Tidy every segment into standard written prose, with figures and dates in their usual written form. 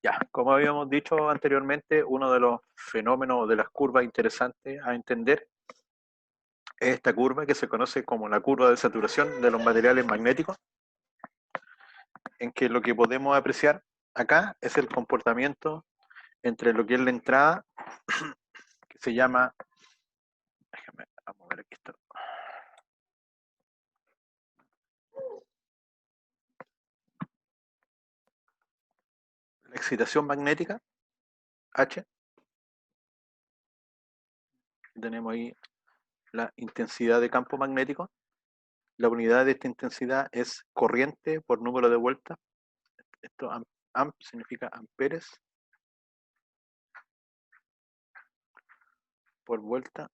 Ya, como habíamos dicho anteriormente, uno de los fenómenos de las curvas interesantes a entender es esta curva que se conoce como la curva de saturación de los materiales magnéticos, en que lo que podemos apreciar acá es el comportamiento entre lo que es la entrada, que se llama, déjame vamos a ver aquí esto, la excitación magnética, H, tenemos ahí la intensidad de campo magnético. La unidad de esta intensidad es corriente por número de vueltas. Esto amp significa amperes por vuelta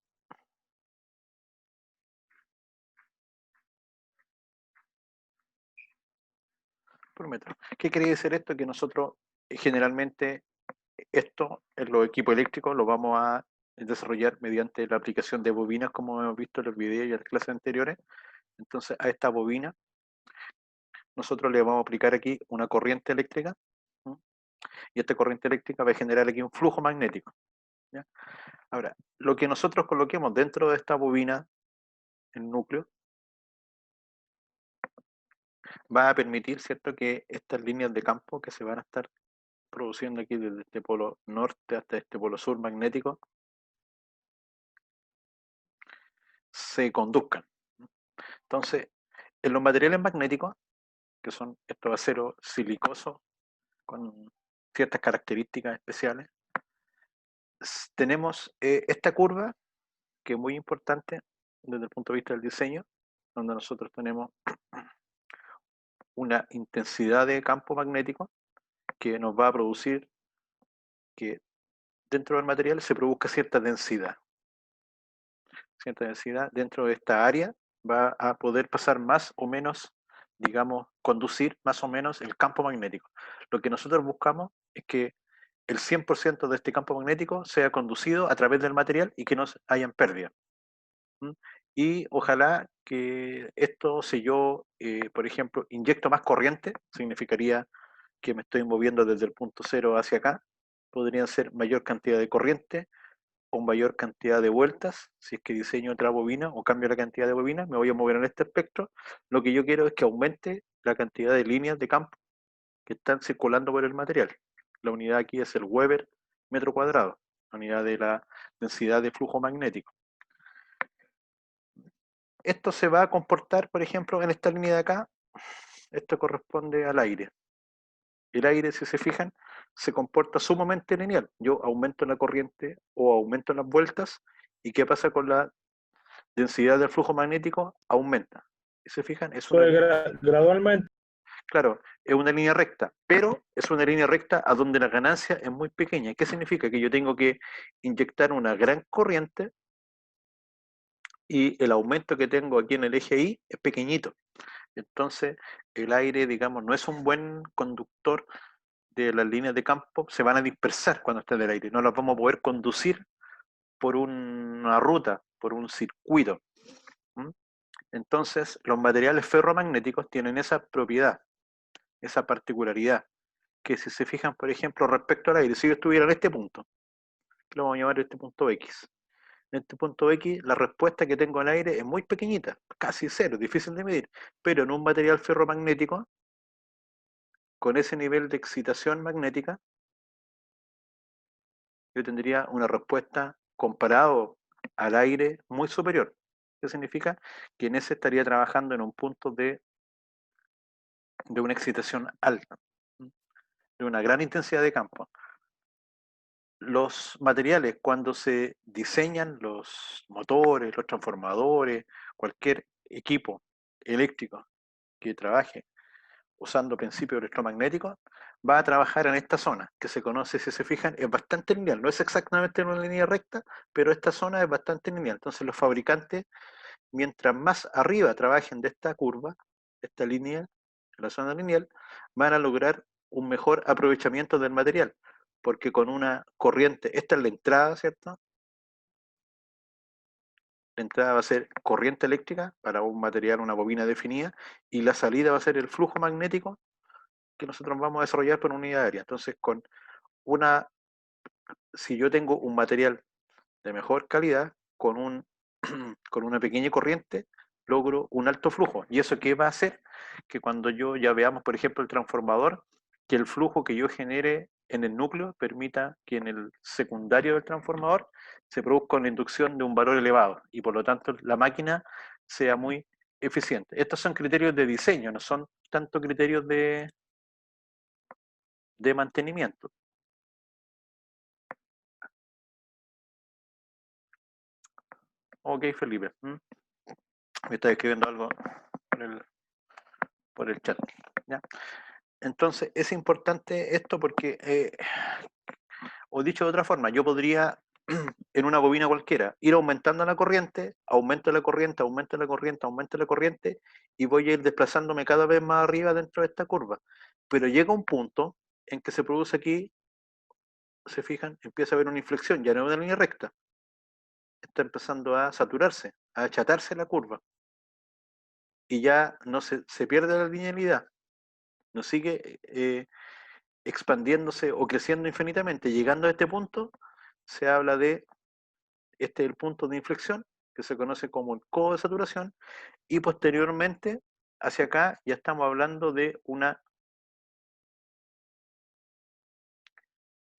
por metro. ¿Qué quiere decir esto? Que nosotros generalmente esto en los equipos eléctricos lo vamos a desarrollar mediante la aplicación de bobinas, como hemos visto en los videos y en las clases anteriores. Entonces a esta bobina nosotros le vamos a aplicar aquí una corriente eléctrica, ¿no? Y esta corriente eléctrica va a generar aquí un flujo magnético, ¿ya? Ahora, lo que nosotros coloquemos dentro de esta bobina, el núcleo, va a permitir, ¿cierto?, que estas líneas de campo que se van a estar produciendo aquí desde este polo norte hasta este polo sur magnético se conduzcan. Entonces, en los materiales magnéticos, que son estos aceros silicosos con ciertas características especiales, tenemos esta curva que es muy importante desde el punto de vista del diseño, donde nosotros tenemos una intensidad de campo magnético que nos va a producir que dentro del material se produzca cierta densidad dentro de esta área va a poder pasar más o menos, digamos, conducir más o menos el campo magnético. Lo que nosotros buscamos es que el 100% de este campo magnético sea conducido a través del material y que no hayan pérdidas. ¿Mm? Y ojalá que esto, si yo, por ejemplo, inyecto más corriente, significaría que me estoy moviendo desde el punto cero hacia acá, podrían ser mayor cantidad de corriente o mayor cantidad de vueltas. Si es que diseño otra bobina o cambio la cantidad de bobinas, me voy a mover en este espectro. Lo que yo quiero es que aumente la cantidad de líneas de campo que están circulando por el material. La unidad aquí es el Weber metro cuadrado, la unidad de la densidad de flujo magnético. Esto se va a comportar, por ejemplo, en esta línea de acá, esto corresponde al aire. El aire, si se fijan, se comporta sumamente lineal. Yo aumento la corriente o aumento las vueltas, ¿y qué pasa con la densidad del flujo magnético? Aumenta. ¿Y se fijan? Es Eso una es línea, gradualmente. claro, es una línea recta, pero es una línea recta a donde la ganancia es muy pequeña. ¿Qué significa? Que yo tengo que inyectar una gran corriente y el aumento que tengo aquí en el eje Y es pequeñito. Entonces, el aire, digamos, no es un buen conductor de las líneas de campo, se van a dispersar cuando esté en el aire, no las vamos a poder conducir por una ruta, por un circuito. ¿Mm? Entonces, los materiales ferromagnéticos tienen esa propiedad, esa particularidad, que si se fijan, por ejemplo, respecto al aire, si yo estuviera en este punto, lo vamos a llamar este punto X. En este punto X, la respuesta que tengo al aire es muy pequeñita, casi cero, difícil de medir, pero en un material ferromagnético, con ese nivel de excitación magnética, yo tendría una respuesta comparado al aire muy superior. ¿Qué significa? Que en ese estaría trabajando en un punto de una excitación alta, de una gran intensidad de campo. Los materiales, cuando se diseñan los motores, los transformadores, cualquier equipo eléctrico que trabaje usando principios electromagnéticos, va a trabajar en esta zona, que se conoce, si se fijan, es bastante lineal. No es exactamente en una línea recta, pero esta zona es bastante lineal. Entonces los fabricantes, mientras más arriba trabajen de esta curva, esta línea, la zona lineal, van a lograr un mejor aprovechamiento del material, porque con una corriente, esta es la entrada, ¿cierto? La entrada va a ser corriente eléctrica para un material, una bobina definida, y la salida va a ser el flujo magnético que nosotros vamos a desarrollar por unidad área. Entonces, si yo tengo un material de mejor calidad, con una pequeña corriente, logro un alto flujo. ¿Y eso qué va a hacer? Que cuando ya veamos, por ejemplo, el transformador, que el flujo que yo genere en el núcleo permita que en el secundario del transformador se produzca una inducción de un valor elevado y por lo tanto la máquina sea muy eficiente. Estos son criterios de diseño, no son tanto criterios de mantenimiento. Ok, Felipe. Me está escribiendo algo por por el chat. ¿Ya? Entonces, es importante esto porque, o dicho de otra forma, yo podría, en una bobina cualquiera, ir aumentando la corriente, aumento la corriente, aumento la corriente, aumento la corriente, y voy a ir desplazándome cada vez más arriba dentro de esta curva. Pero llega un punto en que se produce aquí, se fijan, empieza a haber una inflexión, ya no es una línea recta, está empezando a saturarse, a achatarse la curva, y ya no se pierde la linealidad, no sigue expandiéndose o creciendo infinitamente. Llegando a este punto, se habla de, este es el punto de inflexión, que se conoce como el codo de saturación, y posteriormente, hacia acá, ya estamos hablando de una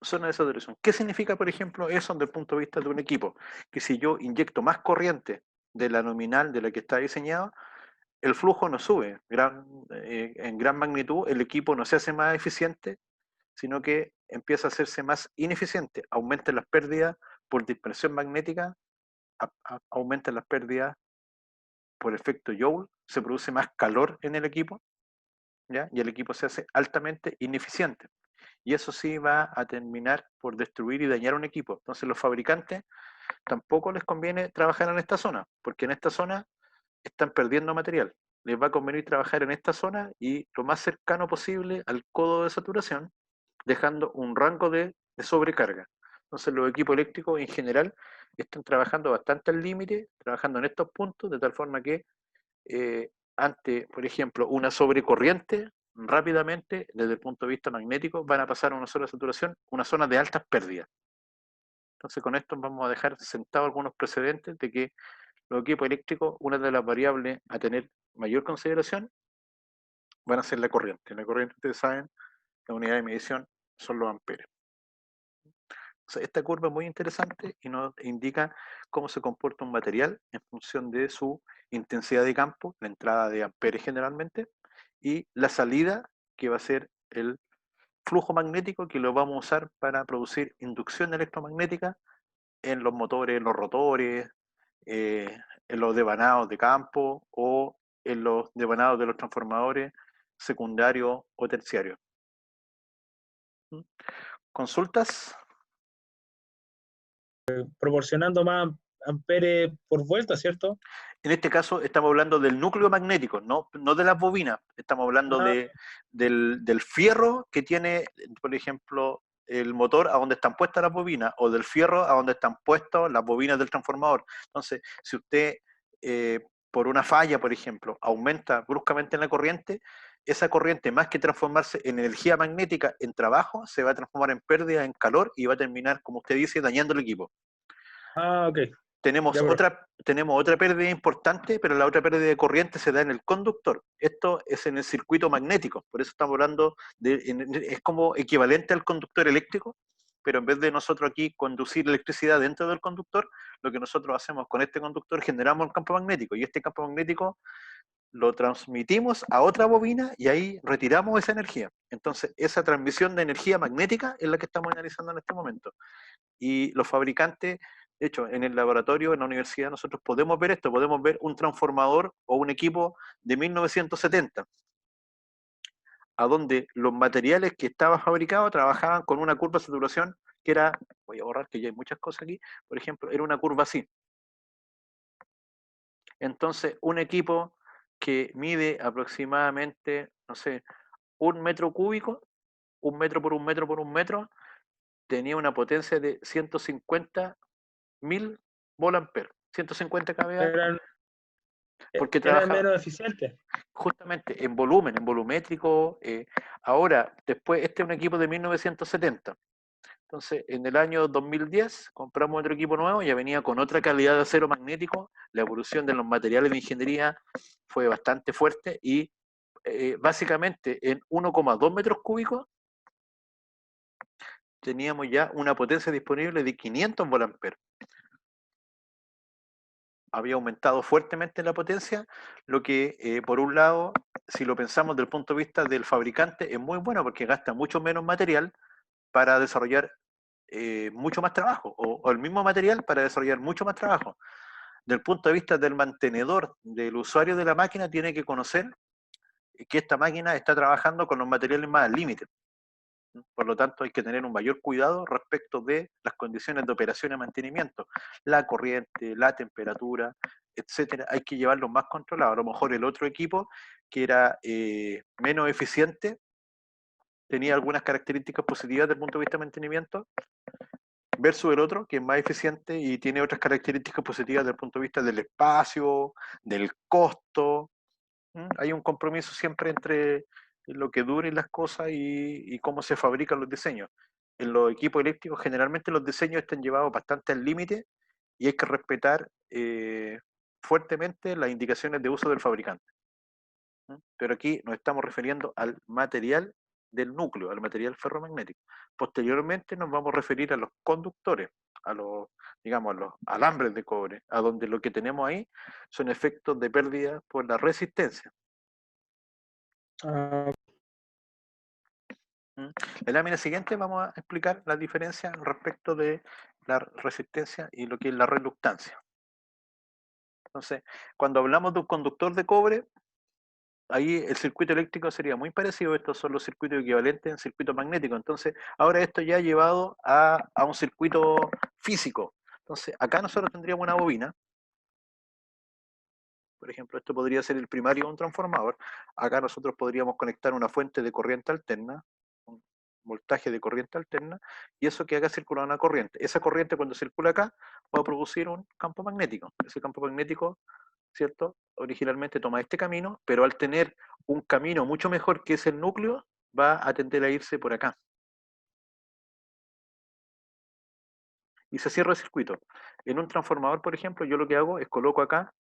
zona de saturación. ¿Qué significa, por ejemplo, eso desde el punto de vista de un equipo? Que si yo inyecto más corriente de la nominal de la que está diseñado, el flujo no sube en gran magnitud, el equipo no se hace más eficiente, sino que empieza a hacerse más ineficiente, aumentan las pérdidas por dispersión magnética, aumentan las pérdidas por efecto Joule, se produce más calor en el equipo, ¿ya? Y el equipo se hace altamente ineficiente. Y eso sí va a terminar por destruir y dañar un equipo. Entonces los fabricantes tampoco les conviene trabajar en esta zona, porque en esta zona están perdiendo material. Les va a convenir trabajar en esta zona y lo más cercano posible al codo de saturación, dejando un rango de sobrecarga. Entonces los equipos eléctricos en general están trabajando bastante al límite, trabajando en estos puntos, de tal forma que ante, por ejemplo, una sobrecorriente, rápidamente, desde el punto de vista magnético, van a pasar a una zona de saturación, una zona de altas pérdidas. Entonces con esto vamos a dejar sentados algunos precedentes de que los equipos eléctricos, una de las variables a tener mayor consideración, van a ser la corriente. La corriente, ustedes saben, la unidad de medición son los amperes. O sea, esta curva es muy interesante y nos indica cómo se comporta un material en función de su intensidad de campo, la entrada de amperes generalmente, y la salida, que va a ser el flujo magnético que lo vamos a usar para producir inducción electromagnética en los motores, en los rotores, en los devanados de campo o en los devanados de los transformadores secundarios o terciarios. ¿Consultas? Proporcionando más amperes por vuelta, ¿cierto? En este caso estamos hablando del núcleo magnético, no de las bobinas. Estamos hablando Ah, del fierro que tiene, por ejemplo, el motor a donde están puestas las bobinas, o del fierro a donde están puestas las bobinas del transformador. Entonces, si usted, por una falla, por ejemplo, aumenta bruscamente en la corriente, esa corriente, más que transformarse en energía magnética en trabajo, se va a transformar en pérdida, en calor, y va a terminar, como usted dice, dañando el equipo. ok. tenemos Ya, perfecto. otra, tenemos otra pérdida importante, pero la otra pérdida de corriente se da en el conductor. Esto es en el circuito magnético, por eso estamos hablando es como equivalente al conductor eléctrico, pero en vez de nosotros aquí conducir electricidad dentro del conductor, lo que nosotros hacemos con este conductor, generamos el campo magnético, y este campo magnético lo transmitimos a otra bobina y ahí retiramos esa energía. Entonces, esa transmisión de energía magnética es la que estamos analizando en este momento. Y los fabricantes, de hecho, en el laboratorio, en la universidad, nosotros podemos ver esto, podemos ver un transformador o un equipo de 1970, a donde los materiales que estaban fabricados trabajaban con una curva de saturación que era, voy a borrar que ya hay muchas cosas aquí, por ejemplo, era una curva así. Entonces, un equipo que mide aproximadamente, no sé, un metro cúbico, un metro por un metro por un metro, tenía una potencia de 150.000 volt ampere, 150 kVA. Eran porque Eran trabaja menos eficientes. justamente en volumen, en volumétrico. Ahora, después, este es un equipo de 1970. Entonces, en el año 2010 compramos otro equipo nuevo, ya venía con otra calidad de acero magnético, la evolución de los materiales de ingeniería fue bastante fuerte y básicamente en 1,2 metros cúbicos teníamos ya una potencia disponible de 500 volamperes. Había aumentado fuertemente la potencia, lo que por un lado, si lo pensamos desde el punto de vista del fabricante, es muy bueno porque gasta mucho menos material para desarrollar mucho más trabajo, o el mismo material para desarrollar mucho más trabajo. Del punto de vista del mantenedor, del usuario de la máquina, tiene que conocer que esta máquina está trabajando con los materiales más al límite. Por lo tanto, hay que tener un mayor cuidado respecto de las condiciones de operación y mantenimiento, la corriente, la temperatura, etcétera. Hay que llevarlo más controlado. A lo mejor el otro equipo, que era menos eficiente, tenía algunas características positivas desde el punto de vista de mantenimiento, versus el otro, que es más eficiente y tiene otras características positivas desde el punto de vista del espacio, del costo. Hay un compromiso siempre entre lo que duren las cosas y cómo se fabrican los diseños. En los equipos eléctricos generalmente los diseños están llevados bastante al límite y hay que respetar fuertemente las indicaciones de uso del fabricante. Pero aquí nos estamos refiriendo al material del núcleo, al material ferromagnético. Posteriormente nos vamos a referir a los conductores, a los, digamos, a los alambres de cobre, a donde lo que tenemos ahí son efectos de pérdida por la resistencia. Ah, En la lámina siguiente vamos a explicar la diferencia respecto de la resistencia y lo que es la reluctancia. Entonces, cuando hablamos de un conductor de cobre, ahí el circuito eléctrico sería muy parecido, estos son los circuitos equivalentes en circuito magnético. Entonces, ahora esto ya ha llevado a un circuito físico. Entonces, acá nosotros tendríamos una bobina, por ejemplo, esto podría ser el primario de un transformador. Acá nosotros podríamos conectar una fuente de corriente alterna, un voltaje de corriente alterna, y eso que haga circular una corriente. Esa corriente cuando circula acá va a producir un campo magnético. Ese campo magnético, ¿cierto? Originalmente toma este camino, pero al tener un camino mucho mejor que es el núcleo, va a tender a irse por acá. Y se cierra el circuito. En un transformador, por ejemplo, yo lo que hago es coloco acá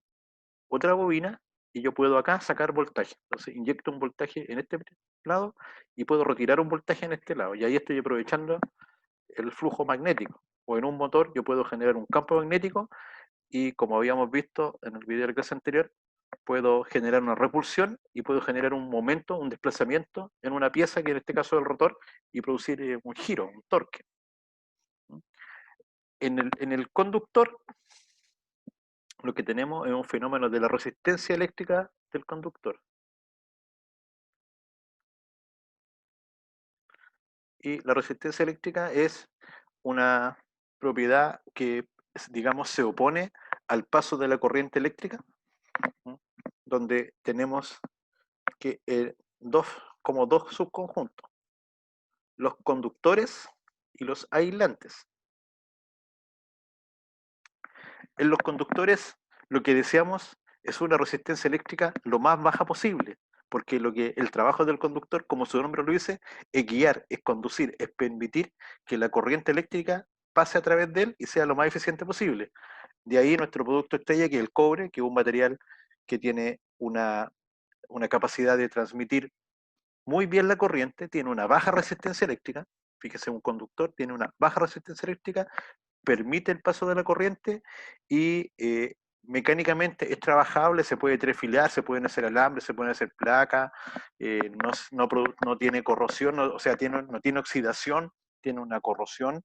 otra bobina y yo puedo acá sacar voltaje. Entonces inyecto un voltaje en este lado y puedo retirar un voltaje en este lado. Y ahí estoy aprovechando el flujo magnético. O en un motor yo puedo generar un campo magnético y como habíamos visto en el video de la clase anterior, puedo generar una repulsión y puedo generar un momento, un desplazamiento en una pieza, que en este caso es el rotor, y producir un giro, un torque. En el conductor lo que tenemos es un fenómeno de la resistencia eléctrica del conductor. Y la resistencia eléctrica es una propiedad que, digamos, se opone al paso de la corriente eléctrica, donde tenemos que como dos subconjuntos, los conductores y los aislantes. En los conductores lo que deseamos es una resistencia eléctrica lo más baja posible, porque el trabajo del conductor, como su nombre lo dice, es guiar, es conducir, es permitir que la corriente eléctrica pase a través de él y sea lo más eficiente posible. De ahí nuestro producto estrella, que es el cobre, que es un material que tiene una capacidad de transmitir muy bien la corriente, tiene una baja resistencia eléctrica. Fíjese, un conductor tiene una baja resistencia eléctrica, permite el paso de la corriente y mecánicamente es trabajable, se puede trefilar, se pueden hacer alambres, se pueden hacer placas, no tiene corrosión, o sea, no tiene oxidación, tiene una corrosión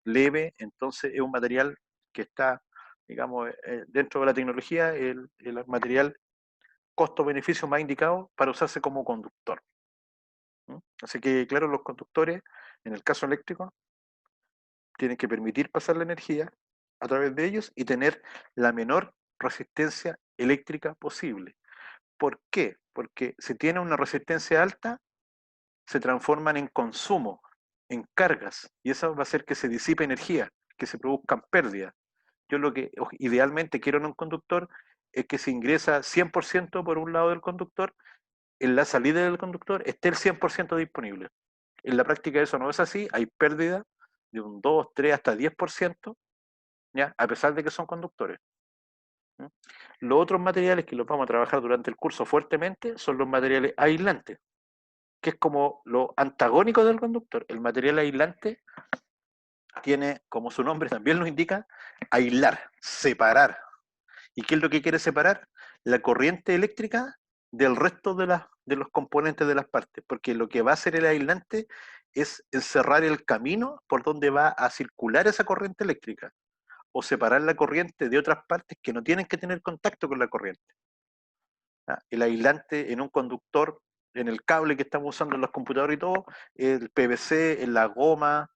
leve, entonces es un material que está, digamos, dentro de la tecnología, el material costo-beneficio más indicado para usarse como conductor. Así que, claro, los conductores, en el caso eléctrico, tienen que permitir pasar la energía a través de ellos y tener la menor resistencia eléctrica posible. ¿Por qué? Porque si tiene una resistencia alta, se transforman en consumo, en cargas, y eso va a hacer que se disipe energía, que se produzcan pérdidas. Yo lo que idealmente quiero en un conductor es que si ingresa 100% por un lado del conductor, en la salida del conductor esté el 100% disponible. En la práctica eso no es así, hay pérdida de un 2, 3, hasta 10%, ¿ya? A pesar de que son conductores. ¿Mm? Los otros materiales que los vamos a trabajar durante el curso fuertemente son los materiales aislantes, que es como lo antagónico del conductor. El material aislante tiene, como su nombre también lo indica, aislar, separar. ¿Y qué es lo que quiere separar? La corriente eléctrica del resto de los componentes de las partes, porque lo que va a hacer el aislante es encerrar el camino por donde va a circular esa corriente eléctrica, o separar la corriente de otras partes que no tienen que tener contacto con la corriente. El aislante en un conductor, en el cable que estamos usando en los computadores y todo, el PVC, en la goma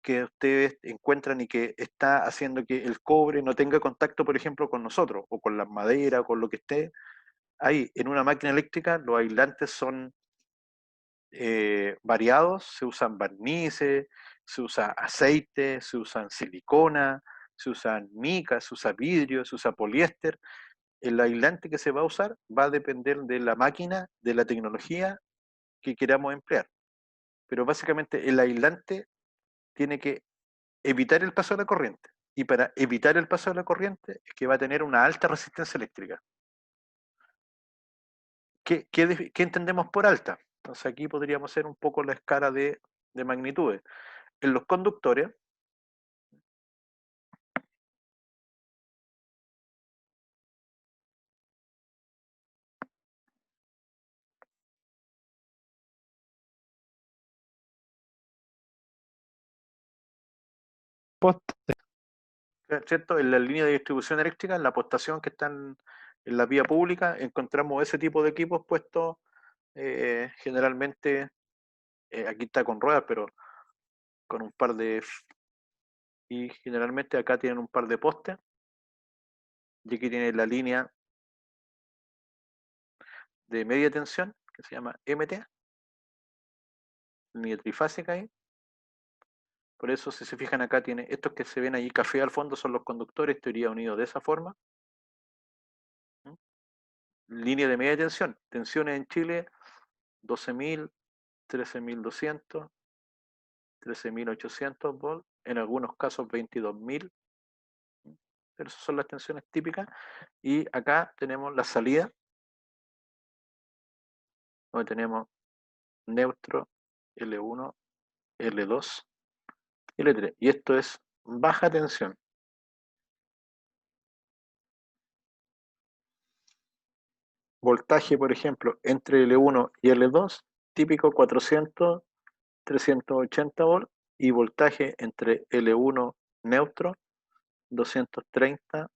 que ustedes encuentran y que está haciendo que el cobre no tenga contacto, por ejemplo, con nosotros, o con la madera, o con lo que esté ahí. En una máquina eléctrica los aislantes son variados, se usan barnices, se usa aceite, se usan silicona, se usan mica, se usa vidrio, se usa poliéster. El aislante que se va a usar va a depender de la máquina, de la tecnología que queramos emplear. Pero básicamente el aislante tiene que evitar el paso de la corriente. Y para evitar el paso de la corriente es que va a tener una alta resistencia eléctrica. ¿Qué entendemos por alta? Entonces aquí podríamos hacer un poco la escala de magnitudes. En los conductores, ¿cierto? En la línea de distribución eléctrica, en la postación que están en la vía pública, encontramos ese tipo de equipos puestos generalmente, aquí está con ruedas, pero con un par de... Y generalmente acá tienen un par de postes, y aquí tiene la línea de media tensión, que se llama MT, línea trifásica ahí. Por eso, si se fijan acá, tiene estos que se ven ahí café al fondo, son los conductores, teoría unido de esa forma. ¿Mm? Línea de media tensión, tensiones en Chile, 12.000, 13.200, 13.800 volts, en algunos casos 22.000, pero esas son las tensiones típicas. Y acá tenemos la salida, donde tenemos neutro, L1, L2 y L3. Y esto es baja tensión. Voltaje, por ejemplo, entre L1 y L2, típico 400, 380 volts, y voltaje entre L1 neutro, 230,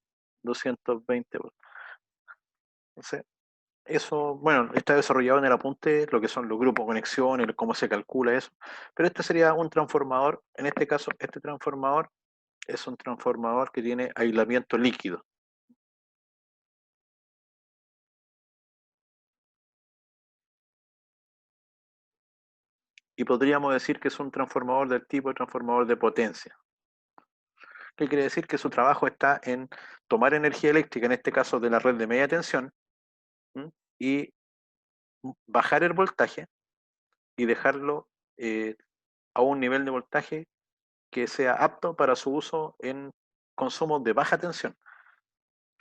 220 volts. Entonces, eso, bueno, está desarrollado en el apunte, lo que son los grupos de conexión, cómo se calcula eso, pero este sería un transformador, en este caso, este transformador es un transformador que tiene aislamiento líquido. Y podríamos decir que es un transformador del tipo transformador de potencia. ¿Qué quiere decir? Que su trabajo está en tomar energía eléctrica, en este caso de la red de media tensión, ¿m? Y bajar el voltaje y dejarlo a un nivel de voltaje que sea apto para su uso en consumos de baja tensión.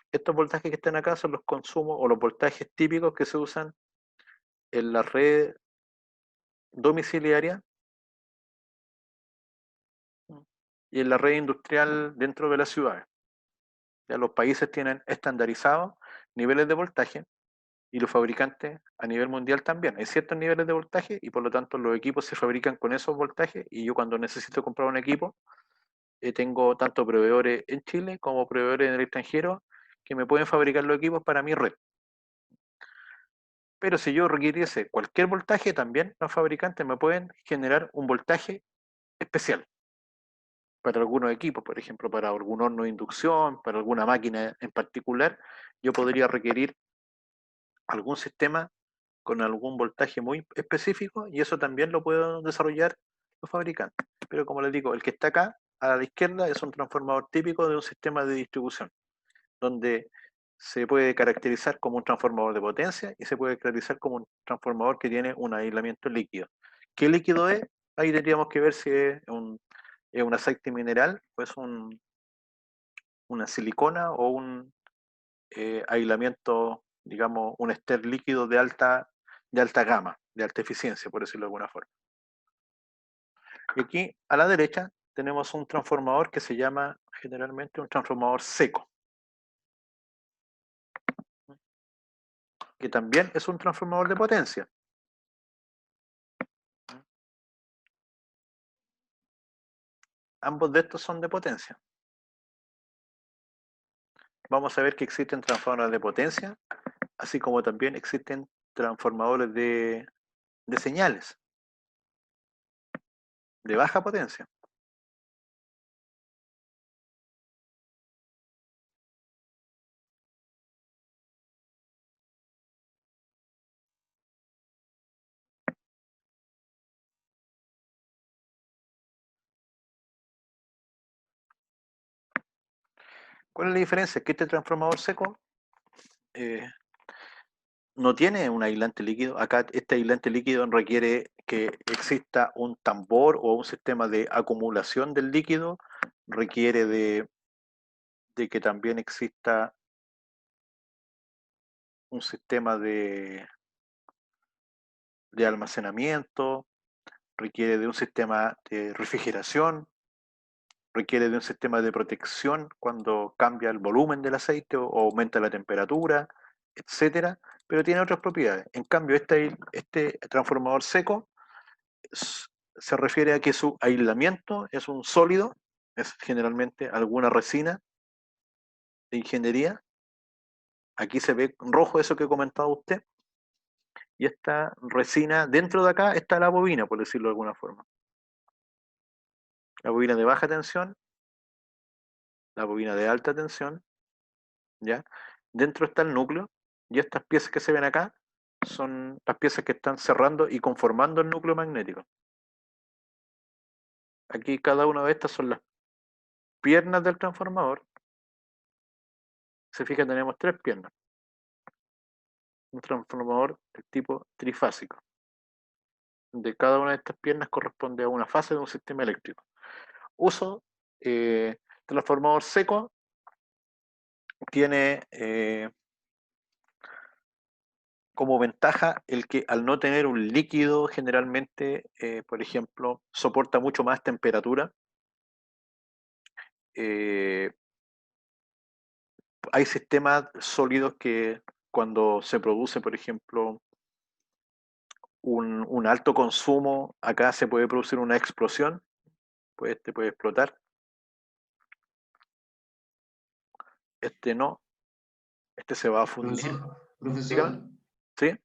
Estos voltajes que están acá son los consumos o los voltajes típicos que se usan en la red domiciliaria y en la red industrial dentro de las ciudades. Ya los países tienen estandarizados niveles de voltaje y los fabricantes a nivel mundial también. Hay ciertos niveles de voltaje y por lo tanto los equipos se fabrican con esos voltajes y yo cuando necesito comprar un equipo tengo tanto proveedores en Chile como proveedores en el extranjero que me pueden fabricar los equipos para mi red. Pero si yo requiriese cualquier voltaje, también los fabricantes me pueden generar un voltaje especial para algunos equipos, por ejemplo, para algún horno de inducción, para alguna máquina en particular, yo podría requerir algún sistema con algún voltaje muy específico y eso también lo pueden desarrollar los fabricantes. Pero como les digo, el que está acá a la izquierda es un transformador típico de un sistema de distribución, donde se puede caracterizar como un transformador de potencia y se puede caracterizar como un transformador que tiene un aislamiento líquido. ¿Qué líquido es? Ahí tendríamos que ver si es un aceite mineral o es una silicona o un aislamiento, digamos, un ester líquido de alta gama, de alta eficiencia, por decirlo de alguna forma. Y aquí a la derecha tenemos un transformador que se llama generalmente un transformador seco, que también es un transformador de potencia. Ambos de estos son de potencia. Vamos a ver que existen transformadores de potencia, así como también existen transformadores de señales, de baja potencia. ¿Cuál es la diferencia? Que este transformador seco eh, no tiene un aislante líquido. Acá este aislante líquido requiere que exista un tambor o un sistema de acumulación del líquido, requiere de que también exista un sistema de almacenamiento, requiere de un sistema de refrigeración, requiere de un sistema de protección cuando cambia el volumen del aceite o aumenta la temperatura, etcétera, pero tiene otras propiedades. En cambio, este transformador seco se refiere a que su aislamiento es un sólido, es generalmente alguna resina de ingeniería. Aquí se ve rojo eso que comentaba usted. Y esta resina, dentro de acá está la bobina, por decirlo de alguna forma. La bobina de baja tensión, la bobina de alta tensión, ¿ya? Dentro está el núcleo, y estas piezas que se ven acá son las piezas que están cerrando y conformando el núcleo magnético. Aquí cada una de estas son las piernas del transformador. Se fija, tenemos tres piernas. Un transformador de tipo trifásico. De cada una de estas piernas corresponde a una fase de un sistema eléctrico. Uso transformador seco tiene como ventaja el que al no tener un líquido generalmente, por ejemplo, soporta mucho más temperatura. Eh, Hay sistemas sólidos que cuando se produce, por ejemplo, un alto consumo, acá se puede producir una explosión, pues este puede explotar. Este no, este se va a fundir. Dígame, Profesor, ¿sí?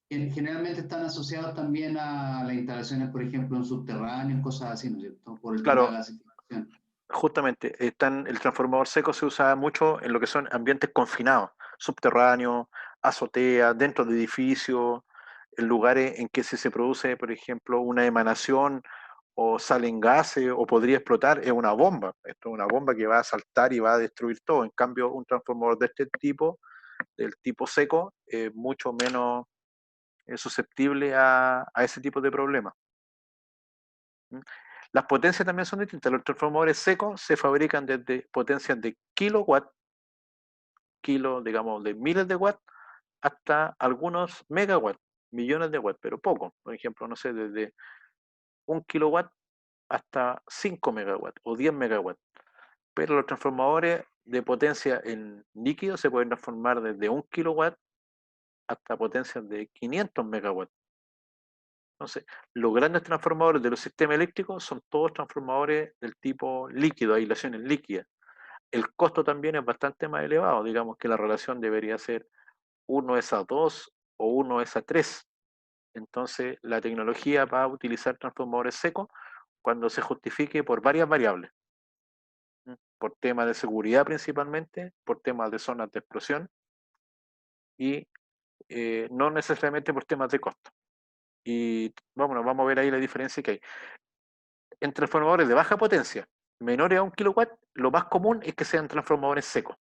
generalmente están asociados también a las instalaciones, por ejemplo, en subterráneos, cosas así, ¿no es cierto? Por el tema de Claro, la gasificación. justamente, el transformador seco se usa mucho en lo que son ambientes confinados, subterráneos, azoteas, dentro de edificios, en lugares en que si se produce, por ejemplo, una emanación o salen gases o podría explotar, es una bomba. Esto es una bomba que va a saltar y va a destruir todo. En cambio, un transformador de este tipo, del tipo seco, es mucho menos susceptible a ese tipo de problemas. Las potencias también son distintas. Los transformadores secos se fabrican desde potencias de kilowatt, digamos, de miles de watts, hasta algunos megawatts, millones de watts, pero poco. Por ejemplo, no sé, desde 1 kilowatt hasta 5 megawatts o 10 megawatts. Pero los transformadores de potencia en líquido se pueden transformar desde 1 kilowatt hasta potencias de 500 megawatts. Entonces, los grandes transformadores de los sistemas eléctricos son todos transformadores del tipo líquido, aislaciones líquidas. El costo también es bastante más elevado, digamos que la relación debería ser 1:2 o 1:3. Entonces, la tecnología va a utilizar transformadores secos cuando se justifique por varias variables, por temas de seguridad principalmente, por temas de zonas de explosión y no necesariamente por temas de costo. Y vamos a ver ahí la diferencia que hay. En transformadores de baja potencia, menores a 1 kilowatt, lo más común es que sean transformadores secos.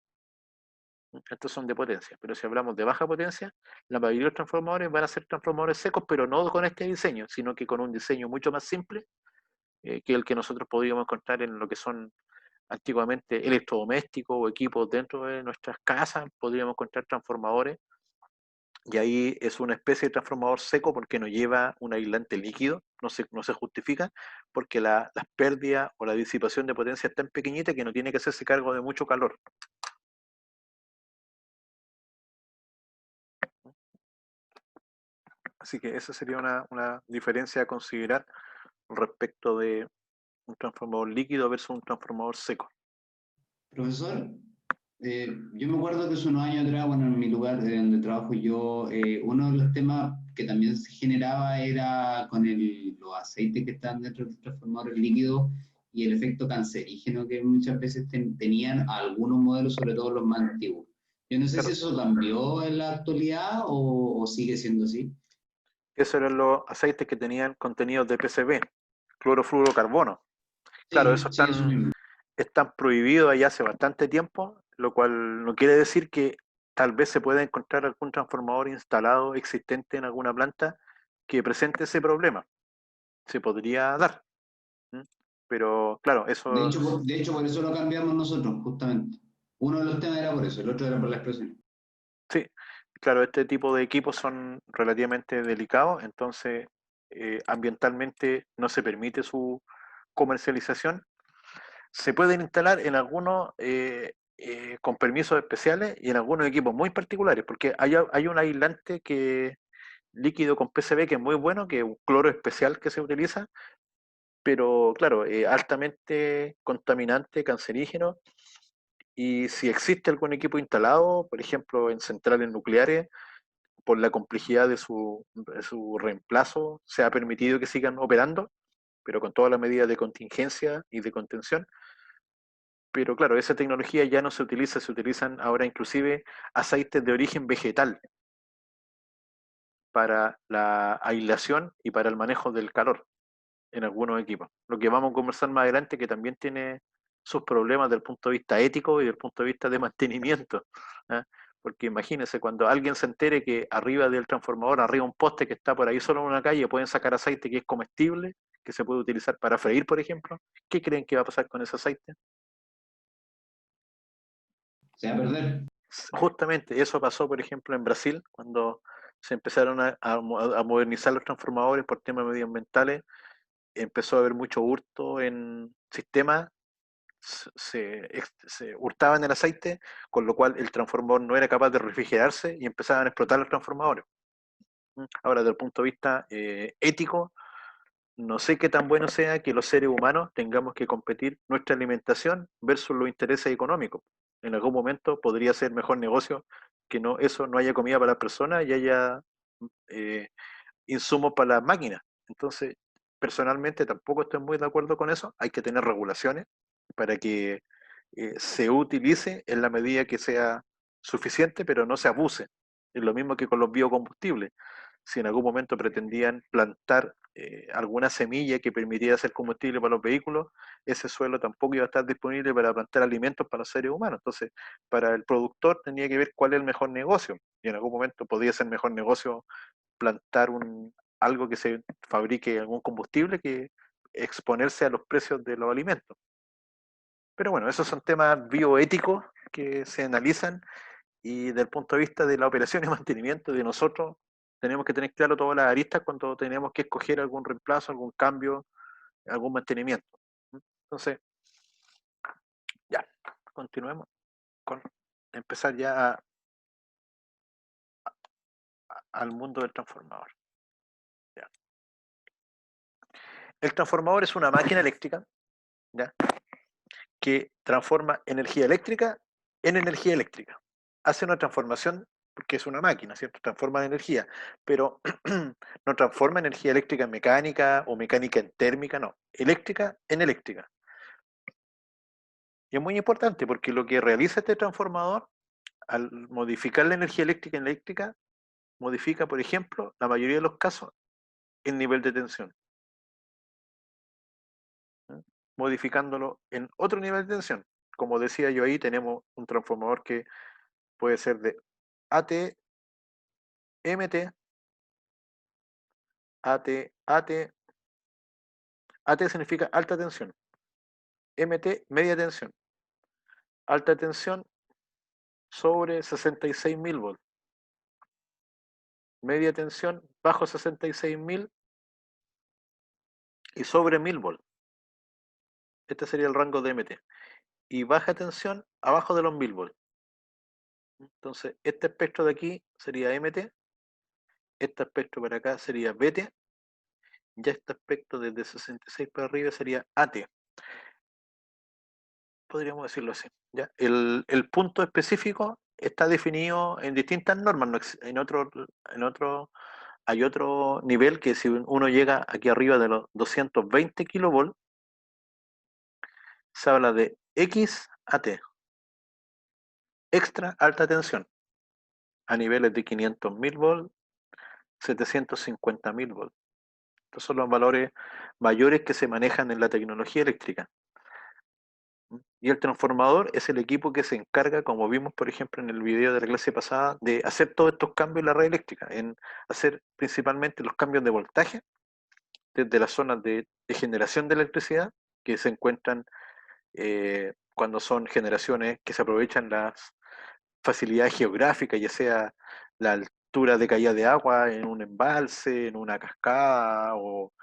Estos son de potencia, pero si hablamos de baja potencia, la mayoría de los transformadores van a ser transformadores secos, pero no con este diseño, sino que con un diseño mucho más simple que el que nosotros podríamos encontrar en lo que son antiguamente electrodomésticos o equipos dentro de nuestras casas. Podríamos encontrar transformadores y ahí es una especie de transformador seco porque no lleva un aislante líquido, no se justifica, porque las pérdidas o la disipación de potencia es tan pequeñita que no tiene que hacerse cargo de mucho calor. Así que esa sería una diferencia a considerar respecto de un transformador líquido versus un transformador seco. Profesor, yo me acuerdo que hace unos años atrás, bueno, en mi lugar donde trabajo yo, uno de los temas que también se generaba era con los aceites que están dentro de los transformadores líquidos y el efecto cancerígeno que muchas veces tenían algunos modelos, sobre todo los más antiguos. Yo no sé si Claro, eso cambió en la actualidad o sigue siendo así. esos eran los aceites que tenían contenidos de PCB, clorofluorocarbono. Claro, Sí, sí, eso mismo. están prohibidos allá hace bastante tiempo, lo cual no quiere decir que tal vez se pueda encontrar algún transformador instalado existente en alguna planta que presente ese problema. Se podría dar. ¿Mm? Pero claro, eso De hecho, por eso lo cambiamos nosotros, justamente. Uno de los temas era por eso, el otro era por la explosión. sí, claro, este tipo de equipos son relativamente delicados, entonces ambientalmente no se permite su comercialización. Se pueden instalar en algunos con permisos especiales y en algunos equipos muy particulares, porque hay un aislante que líquido con PCB que es muy bueno, que es un cloro especial que se utiliza, pero claro, altamente contaminante, cancerígeno, y si existe algún equipo instalado, por ejemplo en centrales nucleares, por la complejidad de su reemplazo, se ha permitido que sigan operando, pero con todas las medidas de contingencia y de contención. Pero claro, esa tecnología ya no se utiliza, se utilizan ahora inclusive aceites de origen vegetal para la aislación y para el manejo del calor en algunos equipos. Lo que vamos a conversar más adelante, que también tiene sus problemas desde el punto de vista ético y desde el punto de vista de mantenimiento. ¿eh? Porque imagínense, cuando alguien se entere que arriba del transformador, arriba un poste que está por ahí solo en una calle, pueden sacar aceite que es comestible, que se puede utilizar para freír, por ejemplo. ¿Qué creen que va a pasar con ese aceite? Se va a perder. Justamente eso pasó, por ejemplo, en Brasil, cuando se empezaron a modernizar los transformadores por temas medioambientales, empezó a haber mucho hurto en sistemas, se hurtaban el aceite, con lo cual el transformador no era capaz de refrigerarse y empezaban a explotar los transformadores. Ahora, desde el punto de vista ético, no sé qué tan bueno sea que los seres humanos tengamos que competir nuestra alimentación versus los intereses económicos. En algún momento podría ser mejor negocio que no haya comida para las personas y haya eh, insumos para las máquinas. Entonces, personalmente tampoco estoy muy de acuerdo con eso. Hay que tener regulaciones para que se utilice en la medida que sea suficiente, pero no se abuse. Es lo mismo que con los biocombustibles. Si en algún momento pretendían plantar alguna semilla que permitiera hacer combustible para los vehículos, ese suelo tampoco iba a estar disponible para plantar alimentos para los seres humanos. Entonces, para el productor tenía que ver cuál es el mejor negocio. Y en algún momento podía ser mejor negocio plantar algo que se fabrique algún combustible que exponerse a los precios de los alimentos. Pero bueno, esos son temas bioéticos que se analizan y desde el punto de vista de la operación y mantenimiento de nosotros, tenemos que tener claro todas las aristas cuando tenemos que escoger algún reemplazo, algún cambio, algún mantenimiento. Entonces, ya, continuemos con empezar ya al mundo del transformador. Ya. El transformador es una máquina eléctrica, ¿ya? Que transforma energía eléctrica en energía eléctrica. Hace una transformación, porque es una máquina, ¿cierto? Transforma energía, pero no transforma energía eléctrica en mecánica o mecánica en térmica, no. Eléctrica en eléctrica. Y es muy importante porque lo que realiza este transformador, al modificar la energía eléctrica en eléctrica, modifica, por ejemplo, la mayoría de los casos, el nivel de tensión. ¿eh? Modificándolo en otro nivel de tensión. Como decía yo ahí, tenemos un transformador que puede ser de AT, MT, AT, AT. AT significa alta tensión. MT, media tensión. Alta tensión sobre 66.000 volts. Media tensión bajo 66.000 y sobre 1000 volts. Este sería el rango de MT. Y baja tensión abajo de los 1000 volts. Entonces, este espectro de aquí sería MT, este espectro para acá sería BT, ya este espectro desde 66 para arriba sería AT. Podríamos decirlo así. ¿Ya? El punto específico está definido en distintas normas. En otro, hay otro nivel que si uno llega aquí arriba de los 220 kilovolts, se habla de XAT, extra alta tensión, a niveles de 500.000 volts, 750.000 volts. Estos son los valores mayores que se manejan en la tecnología eléctrica. Y el transformador es el equipo que se encarga, como vimos por ejemplo en el video de la clase pasada, de hacer todos estos cambios en la red eléctrica, en hacer principalmente los cambios de voltaje desde las zonas de generación de electricidad, que se encuentran cuando son generaciones que se aprovechan las facilidades geográficas, ya sea la altura de caída de agua en un embalse, en una cascada o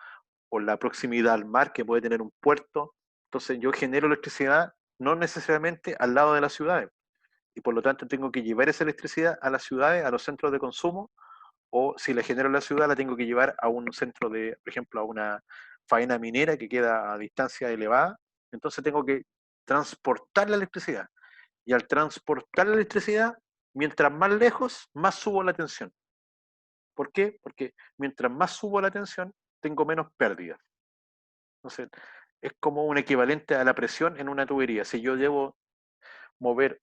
la proximidad al mar que puede tener un puerto. Entonces yo genero electricidad no necesariamente al lado de las ciudades y por lo tanto tengo que llevar esa electricidad a las ciudades, a los centros de consumo, o si la genero en la ciudad la tengo que llevar a un centro de, por ejemplo, a una faena minera que queda a distancia elevada, entonces tengo que transportar la electricidad. Y al transportar la electricidad, mientras más lejos, más subo la tensión. ¿Por qué? Porque mientras más subo la tensión, tengo menos pérdidas. Entonces, es como un equivalente a la presión en una tubería. Si yo debo mover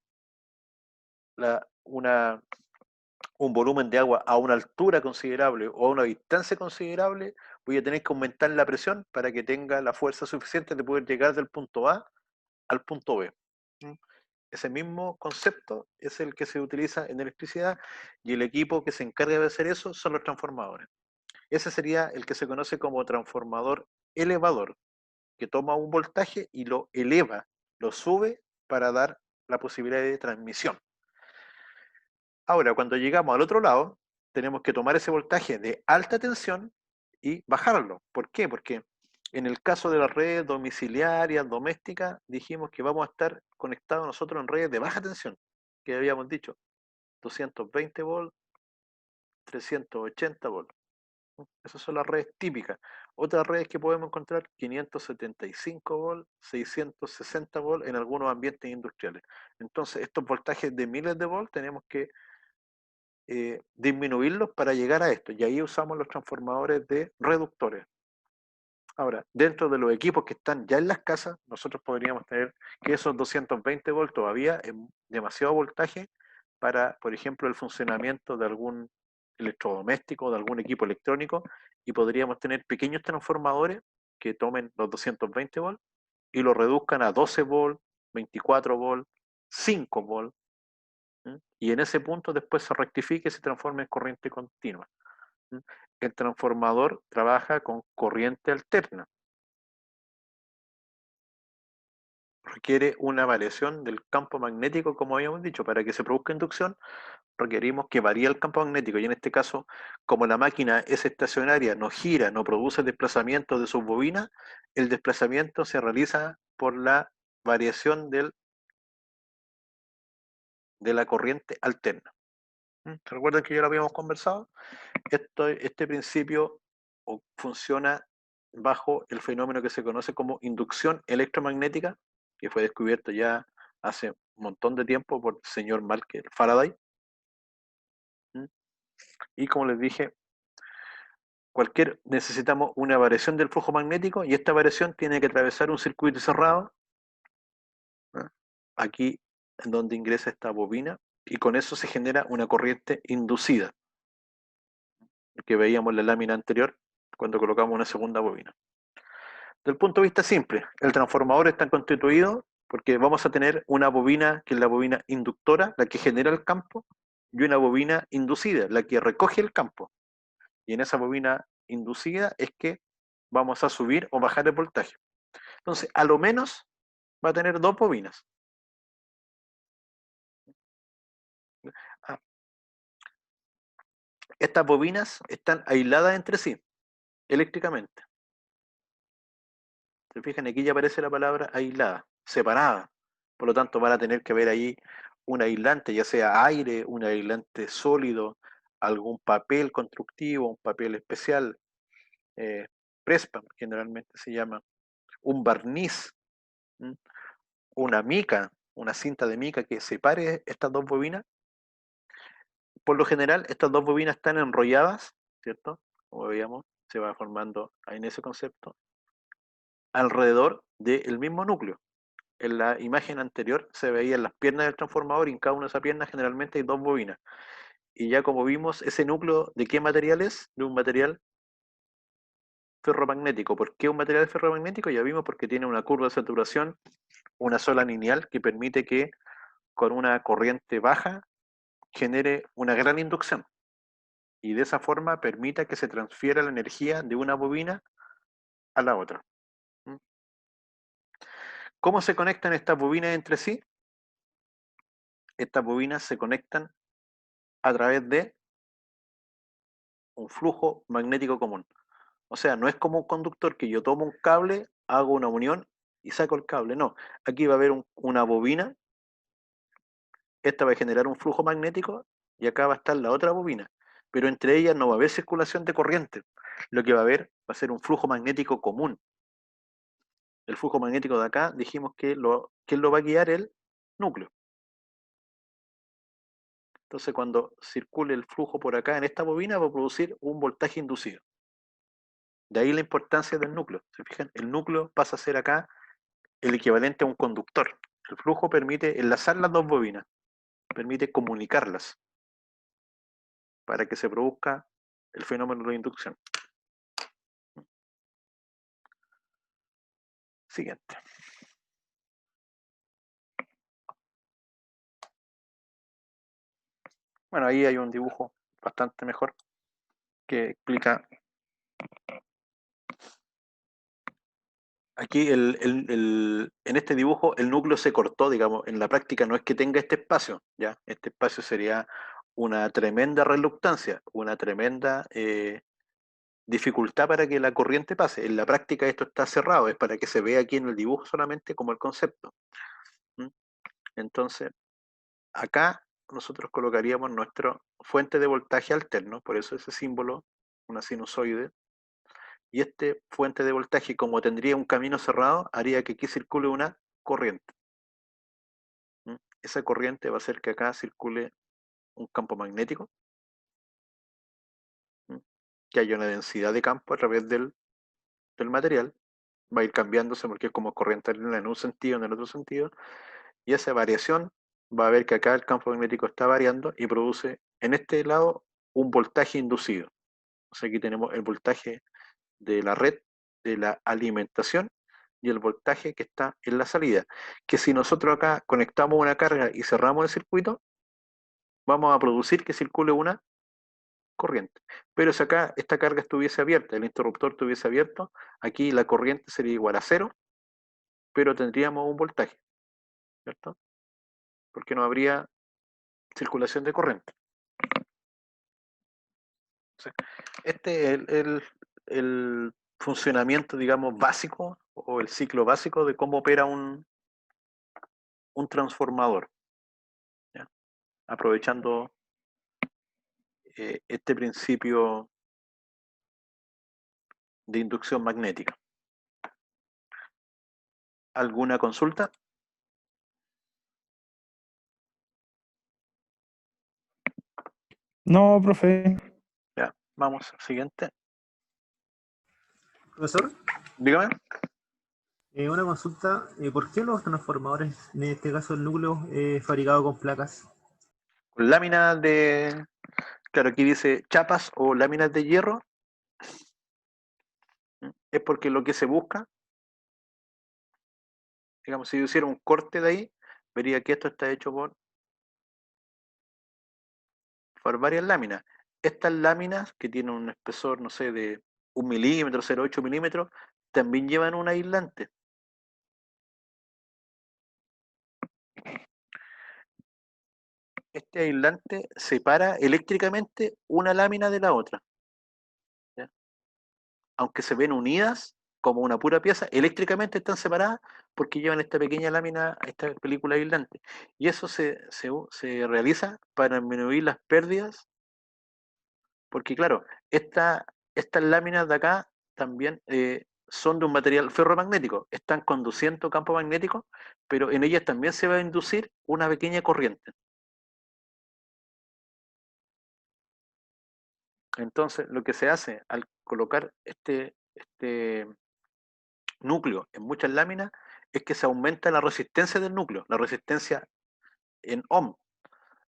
un volumen de agua a una altura considerable o a una distancia considerable, voy a tener que aumentar la presión para que tenga la fuerza suficiente de poder llegar del punto A al punto B. Ese mismo concepto es el que se utiliza en electricidad y el equipo que se encarga de hacer eso son los transformadores. Ese sería el que se conoce como transformador elevador, que toma un voltaje y lo eleva, lo sube para dar la posibilidad de transmisión. Ahora, cuando llegamos al otro lado, tenemos que tomar ese voltaje de alta tensión y bajarlo. ¿Por qué? Porque en el caso de las redes domiciliarias, domésticas, dijimos que vamos a estar conectados nosotros en redes de baja tensión, que habíamos dicho, 220 volts, 380 volts. Esas son las redes típicas. Otras redes que podemos encontrar, 575 volts, 660 volts en algunos ambientes industriales. Entonces, estos voltajes de miles de volts tenemos que disminuirlos para llegar a esto. Y ahí usamos los transformadores de reductores. Ahora, dentro de los equipos que están ya en las casas, nosotros podríamos tener que esos 220 volts todavía es demasiado voltaje para, por ejemplo, el funcionamiento de algún electrodoméstico, de algún equipo electrónico, y podríamos tener pequeños transformadores que tomen los 220 volts y lo reduzcan a 12 volts, 24 volts, 5 volts, y en ese punto después se rectifique y se transforme en corriente continua. El transformador trabaja con corriente alterna. Requiere una variación del campo magnético, como habíamos dicho. Para que se produzca inducción, requerimos que varíe el campo magnético. Y en este caso, como la máquina es estacionaria, no gira, no produce desplazamiento de sus bobinas, el desplazamiento se realiza por la variación de la corriente alterna. ¿Recuerdan que ya lo habíamos conversado? Este principio funciona bajo el fenómeno que se conoce como inducción electromagnética, que fue descubierto ya hace un montón de tiempo por el señor Michael Faraday. Y como les dije, necesitamos una variación del flujo magnético y esta variación tiene que atravesar un circuito cerrado, aquí en donde ingresa esta bobina, y con eso se genera una corriente inducida, que veíamos en la lámina anterior cuando colocamos una segunda bobina. Del punto de vista simple, el transformador está constituido Porque vamos a tener una bobina que es la bobina inductora, la que genera el campo, y una bobina inducida, la que recoge el campo. Y en esa bobina inducida es que vamos a subir o bajar el voltaje. Entonces, a lo menos va a tener dos bobinas. Ah, estas bobinas están aisladas entre sí, eléctricamente. Se fijan, aquí ya aparece la palabra aislada, separada. Por lo tanto, van a tener que ver ahí un aislante, ya sea aire, un aislante sólido, algún papel constructivo, un papel especial, eh, Prespa generalmente se llama, un barniz, ¿m? Una mica, una cinta de mica que separe estas dos bobinas. Por lo general, estas dos bobinas están enrolladas, ¿cierto? Como veíamos, se va formando en ese concepto, alrededor del mismo núcleo. En la imagen anterior se veían las piernas del transformador y en cada una de esas piernas generalmente hay dos bobinas. Y ya como vimos, ese núcleo, ¿de qué material es? De un material ferromagnético. ¿Por qué un material ferromagnético? Ya vimos porque tiene una curva de saturación, una sola lineal que permite que con una corriente baja genere una gran inducción. Y de esa forma permita que se transfiera la energía de una bobina a la otra. ¿Cómo se conectan estas bobinas entre sí? Estas bobinas se conectan a través de un flujo magnético común. O sea, no es como un conductor que yo tomo un cable, hago una unión y saco el cable. No, aquí va a haber una bobina, esta va a generar un flujo magnético y acá va a estar la otra bobina. Pero entre ellas no va a haber circulación de corriente. Lo que va a haber va a ser un flujo magnético común. El flujo magnético de acá dijimos que ¿quién lo va a guiar? El núcleo. Entonces cuando circule el flujo por acá en esta bobina va a producir un voltaje inducido. De ahí la importancia del núcleo. ¿Se fijan? El núcleo pasa a ser acá el equivalente a un conductor. El flujo permite enlazar las dos bobinas, permite comunicarlas para que se produzca el fenómeno de inducción. Siguiente. Bueno, ahí hay un dibujo bastante mejor que explica. Aquí en este dibujo el núcleo se cortó, digamos, en la práctica no es que tenga este espacio, ¿ya? Este espacio sería una tremenda reluctancia, una tremenda dificultad para que la corriente pase. En la práctica esto está cerrado, es para que se vea aquí en el dibujo solamente como el concepto. ¿Mm? Entonces, acá nosotros colocaríamos nuestra fuente de voltaje alterno, por eso ese símbolo, una sinusoide, y este fuente de voltaje, como tendría un camino cerrado, haría que aquí circule una corriente. ¿Mm? Esa corriente va a hacer que acá circule un campo magnético, ¿Mm? Que haya una densidad de campo a través del material, va a ir cambiándose porque es como corriente en un sentido, en el otro sentido, y esa variación va a ver que acá el campo magnético está variando y produce en este lado un voltaje inducido. O sea, aquí tenemos el voltaje de la red, de la alimentación y el voltaje que está en la salida. Que si nosotros acá conectamos una carga y cerramos el circuito, vamos a producir que circule una corriente. Pero si acá esta carga estuviese abierta, el interruptor estuviese abierto, aquí la corriente sería igual a cero, pero tendríamos un voltaje, ¿cierto? Porque no habría circulación de corriente. Este es el funcionamiento, digamos, básico o el ciclo básico de cómo opera un transformador, ¿ya? Aprovechando este principio de inducción magnética. ¿Alguna consulta? No, profe. Ya, vamos, siguiente. Profesor, Dígame. una consulta. ¿Por qué los transformadores, en este caso el núcleo, fabricado con placas? Con láminas de, claro, aquí dice chapas o láminas de hierro, es porque lo que se busca digamos, si yo hiciera un corte de ahí, vería que esto está hecho por varias láminas. Estas láminas, que tienen un espesor, no sé, de 1 milímetro, 0,8 milímetros, también llevan un aislante. Este aislante separa eléctricamente una lámina de la otra, ¿ya? Aunque se ven unidas como una pura pieza, eléctricamente están separadas porque llevan esta pequeña lámina, esta película aislante. Y eso se realiza para disminuir las pérdidas, porque claro, estas láminas de acá también son de un material ferromagnético, están conduciendo campo magnético, pero en ellas también se va a inducir una pequeña corriente. Entonces, lo que se hace al colocar este núcleo en muchas láminas es que se aumenta la resistencia del núcleo, la resistencia en ohm.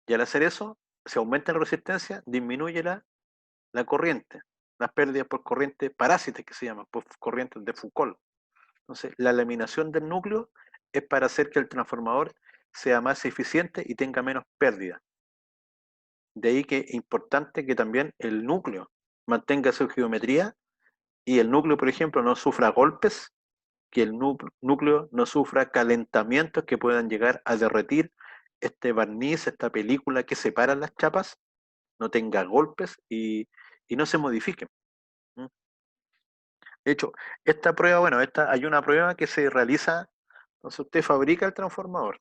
Y al hacer eso, se aumenta la resistencia, disminuye la corriente, las pérdidas por corriente parásitas que se llaman, por corrientes de Foucault. Entonces, la laminación del núcleo es para hacer que el transformador sea más eficiente y tenga menos pérdida. De ahí que es importante que también el núcleo mantenga su geometría y el núcleo, por ejemplo, no sufra golpes, que el núcleo no sufra calentamientos que puedan llegar a derretir este barniz, esta película que separa las chapas, no tenga golpes y no se modifiquen. De hecho, esta prueba, bueno, hay una prueba que se realiza, entonces usted fabrica el transformador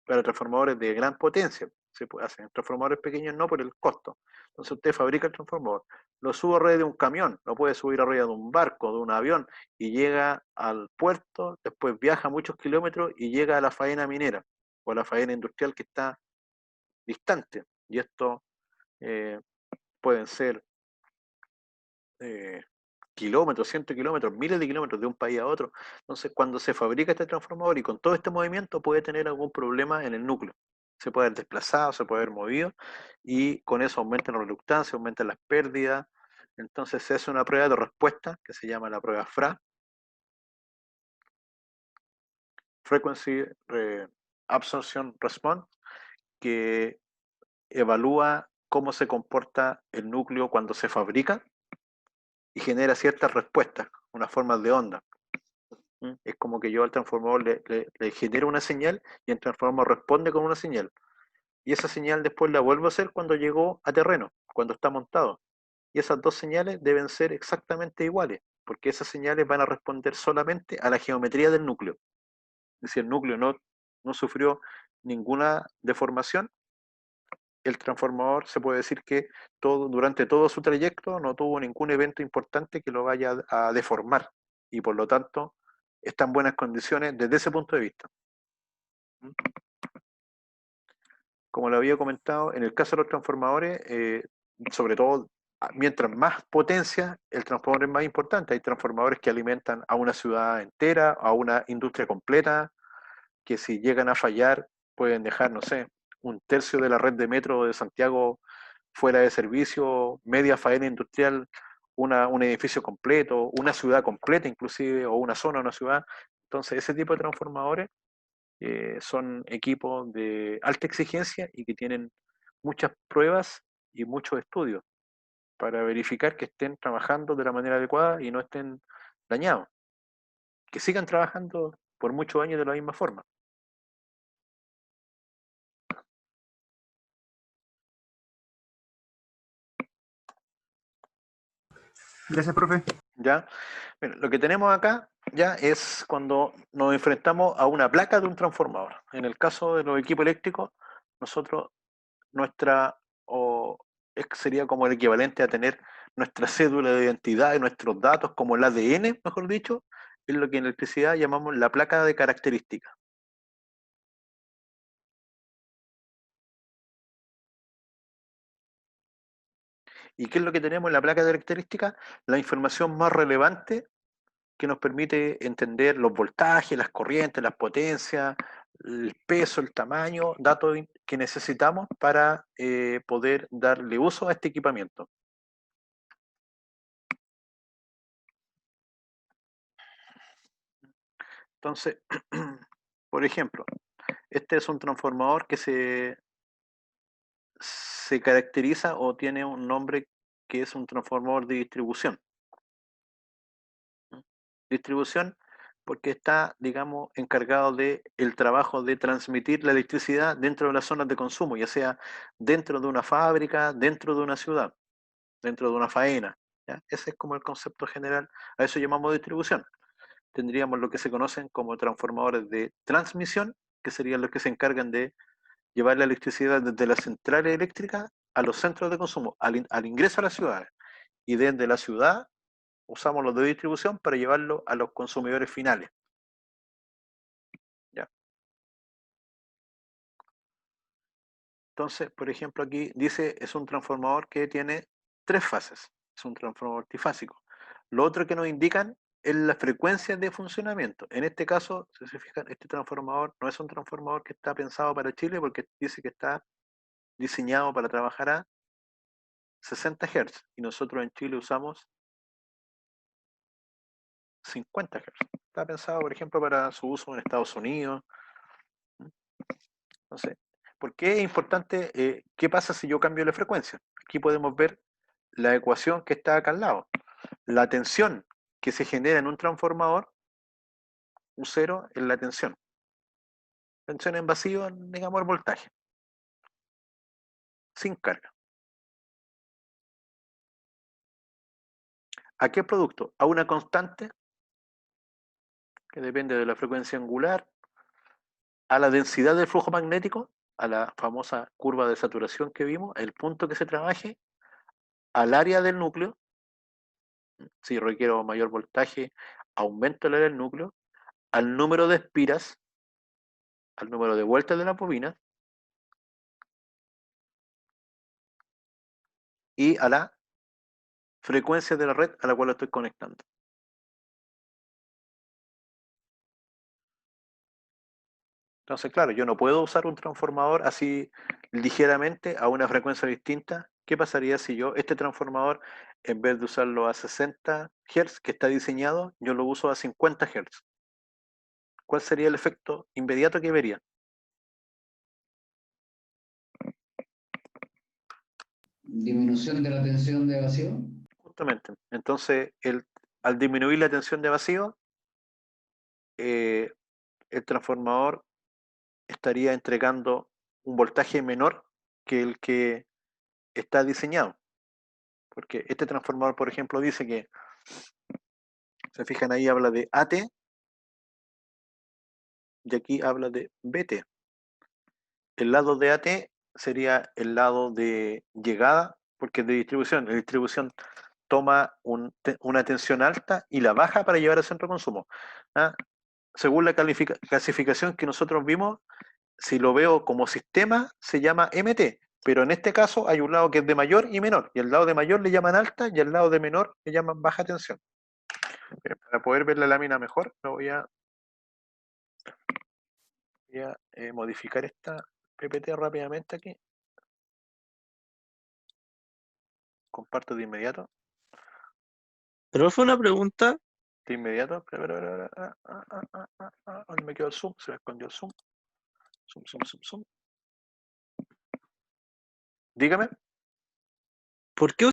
para transformadores de gran potencia. Se puede hacer. En transformadores pequeños no por el costo. Entonces usted fabrica el transformador, lo sube arriba de un camión, lo puede subir arriba de un barco, de un avión, y llega al puerto, después viaja muchos kilómetros y llega a la faena minera o a la faena industrial que está distante. Y esto eh, pueden ser eh, kilómetros, cientos de kilómetros, miles de kilómetros de un país a otro. Entonces, cuando se fabrica este transformador y con todo este movimiento puede tener algún problema en el núcleo. Se puede haber desplazado, se puede haber movido y con eso aumenta la reluctancia, aumenta las pérdidas. Entonces se hace una prueba de respuesta que se llama la prueba FRA, Frequency Absorption Response, que evalúa cómo se comporta el núcleo cuando se fabrica y genera ciertas respuestas, unas formas de onda. Es como que yo al transformador le genero una señal y el transformador responde con una señal. Y esa señal después la vuelvo a hacer cuando llegó a terreno, cuando está montado. Y esas dos señales deben ser exactamente iguales, porque esas señales van a responder solamente a la geometría del núcleo. Es decir, el núcleo no sufrió ninguna deformación, el transformador se puede decir que durante todo su trayecto no tuvo ningún evento importante que lo vaya a deformar y por lo tanto está en buenas condiciones desde ese punto de vista. Como lo había comentado, en el caso de los transformadores, sobre todo mientras más potencia, el transformador es más importante. Hay transformadores que alimentan a una ciudad entera, a una industria completa, que si llegan a fallar pueden dejar, no sé, un tercio de la red de metro de Santiago fuera de servicio, media faena industrial, un edificio completo, una ciudad completa inclusive, o una zona, una ciudad. Entonces, ese tipo de transformadores son equipos de alta exigencia y que tienen muchas pruebas y muchos estudios para verificar que estén trabajando de la manera adecuada y no estén dañados. Que sigan trabajando por muchos años de la misma forma. Gracias, profe. ¿Ya? Bueno, lo que tenemos acá ya es cuando nos enfrentamos a una placa de un transformador. En el caso de los equipos eléctricos, nosotros, nuestra, o sería como el equivalente a tener nuestra cédula de identidad y nuestros datos como el ADN, mejor dicho, es lo que en electricidad llamamos la placa de características. ¿Y qué es lo que tenemos en la placa de características? La información más relevante que nos permite entender los voltajes, las corrientes, las potencias, el peso, el tamaño, datos que necesitamos para poder darle uso a este equipamiento. Entonces, por ejemplo, este es un transformador que se caracteriza o tiene un nombre que es un transformador de distribución. Distribución porque está, digamos, encargado de el trabajo de transmitir la electricidad dentro de las zonas de consumo, ya sea dentro de una fábrica, dentro de una ciudad, dentro de una faena. ¿Ya? Ese es como el concepto general, a eso llamamos distribución. Tendríamos lo que se conocen como transformadores de transmisión, que serían los que se encargan de llevar la electricidad desde las centrales eléctricas a los centros de consumo, al ingreso a las ciudades. Y desde la ciudad usamos los de distribución para llevarlo a los consumidores finales. ¿Ya? Entonces, por ejemplo, aquí dice, es un transformador que tiene 3 fases. Es un transformador trifásico. Lo otro que nos indican es la frecuencia de funcionamiento. En este caso, si se fijan, este transformador no es un transformador que está pensado para Chile porque dice que está diseñado para trabajar a 60 Hz y nosotros en Chile usamos 50 Hz. Está pensado, por ejemplo, para su uso en Estados Unidos. Entonces, ¿por qué es importante? ¿Qué pasa si yo cambio la frecuencia? Aquí podemos ver la ecuación que está acá al lado. La tensión que se genera en un transformador, U0 es la tensión. Tensión en vacío, digamos el voltaje. Sin carga. ¿A qué producto? A una constante que depende de la frecuencia angular, a la densidad del flujo magnético, a la famosa curva de saturación que vimos, el punto que se trabaje, al área del núcleo. Si requiero mayor voltaje, aumento el área del núcleo, al número de espiras, al número de vueltas de la bobina y a la frecuencia de la red a la cual lo estoy conectando. Entonces, claro, yo no puedo usar un transformador así ligeramente a una frecuencia distinta. ¿Qué pasaría si yo este transformador, en vez de usarlo a 60 Hz, que está diseñado, yo lo uso a 50 Hz? ¿Cuál sería el efecto inmediato que vería? Disminución de la tensión de vacío. Justamente. Entonces, al disminuir la tensión de vacío, el transformador estaría entregando un voltaje menor que el que está diseñado. Porque este transformador, por ejemplo, dice que, se fijan ahí, habla de AT y aquí habla de BT. El lado de AT sería el lado de llegada, porque es de distribución. La distribución toma una tensión alta y la baja para llevar al centro de consumo. ¿Ah? Según la clasificación que nosotros vimos, si lo veo como sistema, se llama MT, pero en este caso hay un lado que es de mayor y menor, y al lado de mayor le llaman alta y al lado de menor le llaman baja tensión. Para poder ver la lámina mejor, lo voy a modificar esta PPT rápidamente aquí. Comparto de inmediato. Pero fue una pregunta. De inmediato. ¿Dónde me quedó el zoom? Se me escondió el zoom. Zoom. Dígame. ¿Por qué?